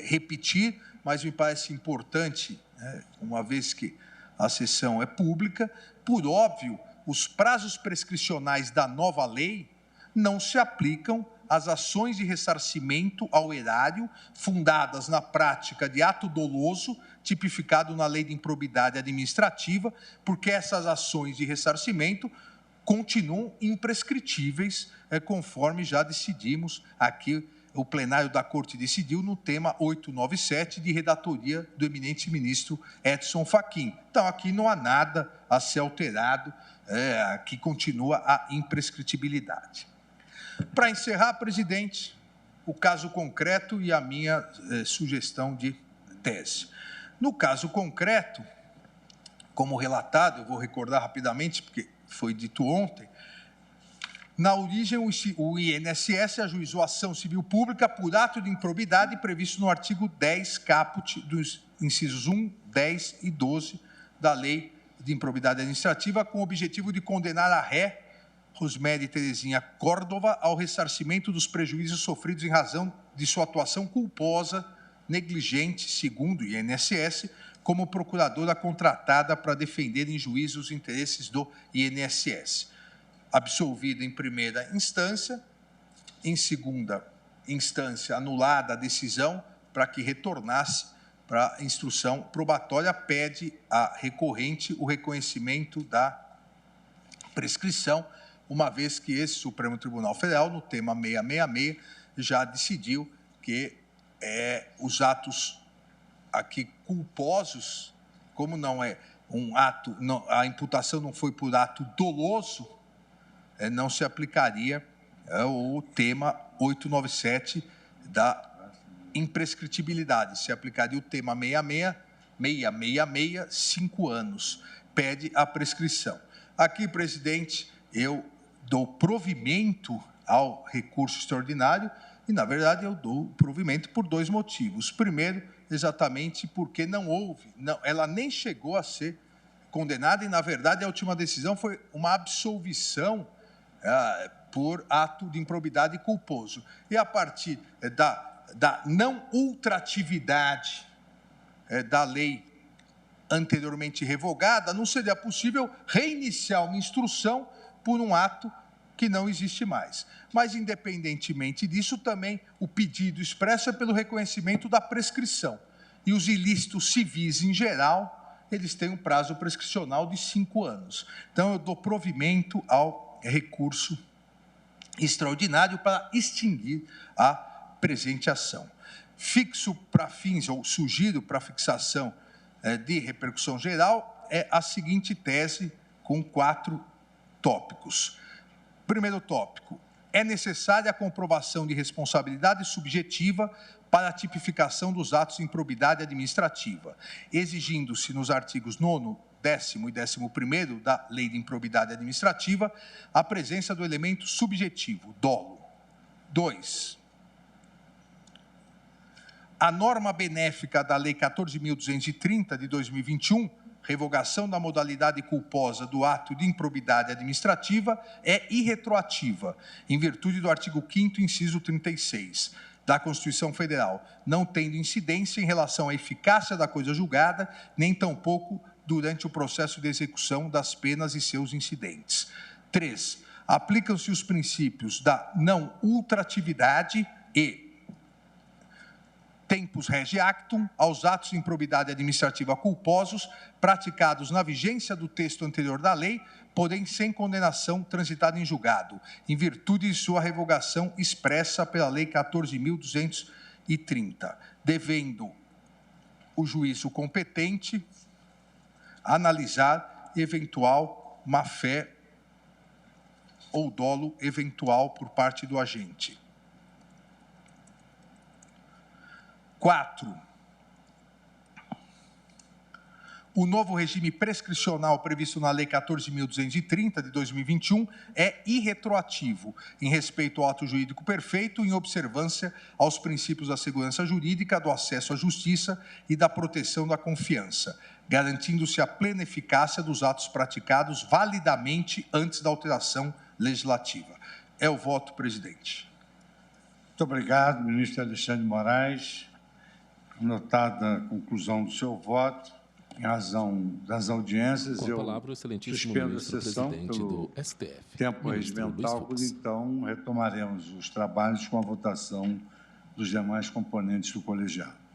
repetir, mas me parece importante, uma vez que a sessão é pública, por óbvio, os prazos prescricionais da nova lei não se aplicam às ações de ressarcimento ao erário fundadas na prática de ato doloso, tipificado na Lei de Improbidade Administrativa, porque essas ações de ressarcimento continuam imprescritíveis, conforme já decidimos aqui, o plenário da Corte decidiu no tema 897, de redatoria do eminente ministro Edson Fachin. Então, aqui não há nada a ser alterado, aqui continua a imprescritibilidade. Para encerrar, presidente, o caso concreto e a minha sugestão de tese. No caso concreto, como relatado, eu vou recordar rapidamente, porque foi dito ontem, na origem, o INSS ajuizou ação civil pública por ato de improbidade previsto no artigo 10, caput, dos incisos 1, 10 e 12 da Lei de Improbidade Administrativa, com o objetivo de condenar a ré Rosméria Terezinha Córdova ao ressarcimento dos prejuízos sofridos em razão de sua atuação culposa, negligente, segundo o INSS, como procuradora contratada para defender em juízo os interesses do INSS. Absolvida em primeira instância, em segunda instância, anulada a decisão para que retornasse para a instrução probatória, pede a recorrente o reconhecimento da prescrição, uma vez que esse Supremo Tribunal Federal, no tema 666, já decidiu que os atos aqui culposos, como não é um ato, não, a imputação não foi por ato doloso, não se aplicaria o tema 897 da imprescritibilidade. Se aplicaria o tema 666, 5 anos. Pede a prescrição. Aqui, presidente, eu dou provimento ao recurso extraordinário e, na verdade, eu dou provimento por 2 motivos. Primeiro, exatamente porque não houve, ela nem chegou a ser condenada e, na verdade, a última decisão foi uma absolvição por ato de improbidade culposo. E a partir da não ultratividade da lei anteriormente revogada, não seria possível reiniciar uma instrução por um ato que não existe mais. Mas, independentemente disso, também o pedido expresso é pelo reconhecimento da prescrição. E os ilícitos civis, em geral, eles têm um prazo prescricional de 5 anos. Então, eu dou provimento ao recurso extraordinário para extinguir a presente ação. Fixo para fins, ou sugiro para fixação de repercussão geral, a seguinte tese com 4 tópicos. Primeiro tópico, é necessária a comprovação de responsabilidade subjetiva para a tipificação dos atos de improbidade administrativa, exigindo-se nos artigos 9º, 10º e 11º da Lei de Improbidade Administrativa a presença do elemento subjetivo, dolo. 2. A norma benéfica da Lei 14.230 de 2021, revogação da modalidade culposa do ato de improbidade administrativa, é irretroativa, em virtude do artigo 5º, inciso 36, da Constituição Federal, não tendo incidência em relação à eficácia da coisa julgada, nem tampouco durante o processo de execução das penas e seus incidentes. 3. Aplicam-se os princípios da não ultratividade e tempus regi actum aos atos de improbidade administrativa culposos praticados na vigência do texto anterior da lei, porém sem condenação transitada em julgado, em virtude de sua revogação expressa pela Lei 14.230, devendo o juízo competente analisar eventual má-fé ou dolo eventual por parte do agente. 4. O novo regime prescricional previsto na Lei 14.230 de 2021 é irretroativo em respeito ao ato jurídico perfeito, em observância aos princípios da segurança jurídica, do acesso à justiça e da proteção da confiança, garantindo-se a plena eficácia dos atos praticados validamente antes da alteração legislativa. É o voto, presidente. Muito obrigado, ministro Alexandre de Moraes. Notada a conclusão do seu voto, Em razão das audiências, Com a eu palavra, o excelentíssimo suspendo a ministro sessão presidente pelo do STF, tempo ministro regimental, Luiz Fux. então retomaremos os trabalhos com a votação dos demais componentes do colegiado.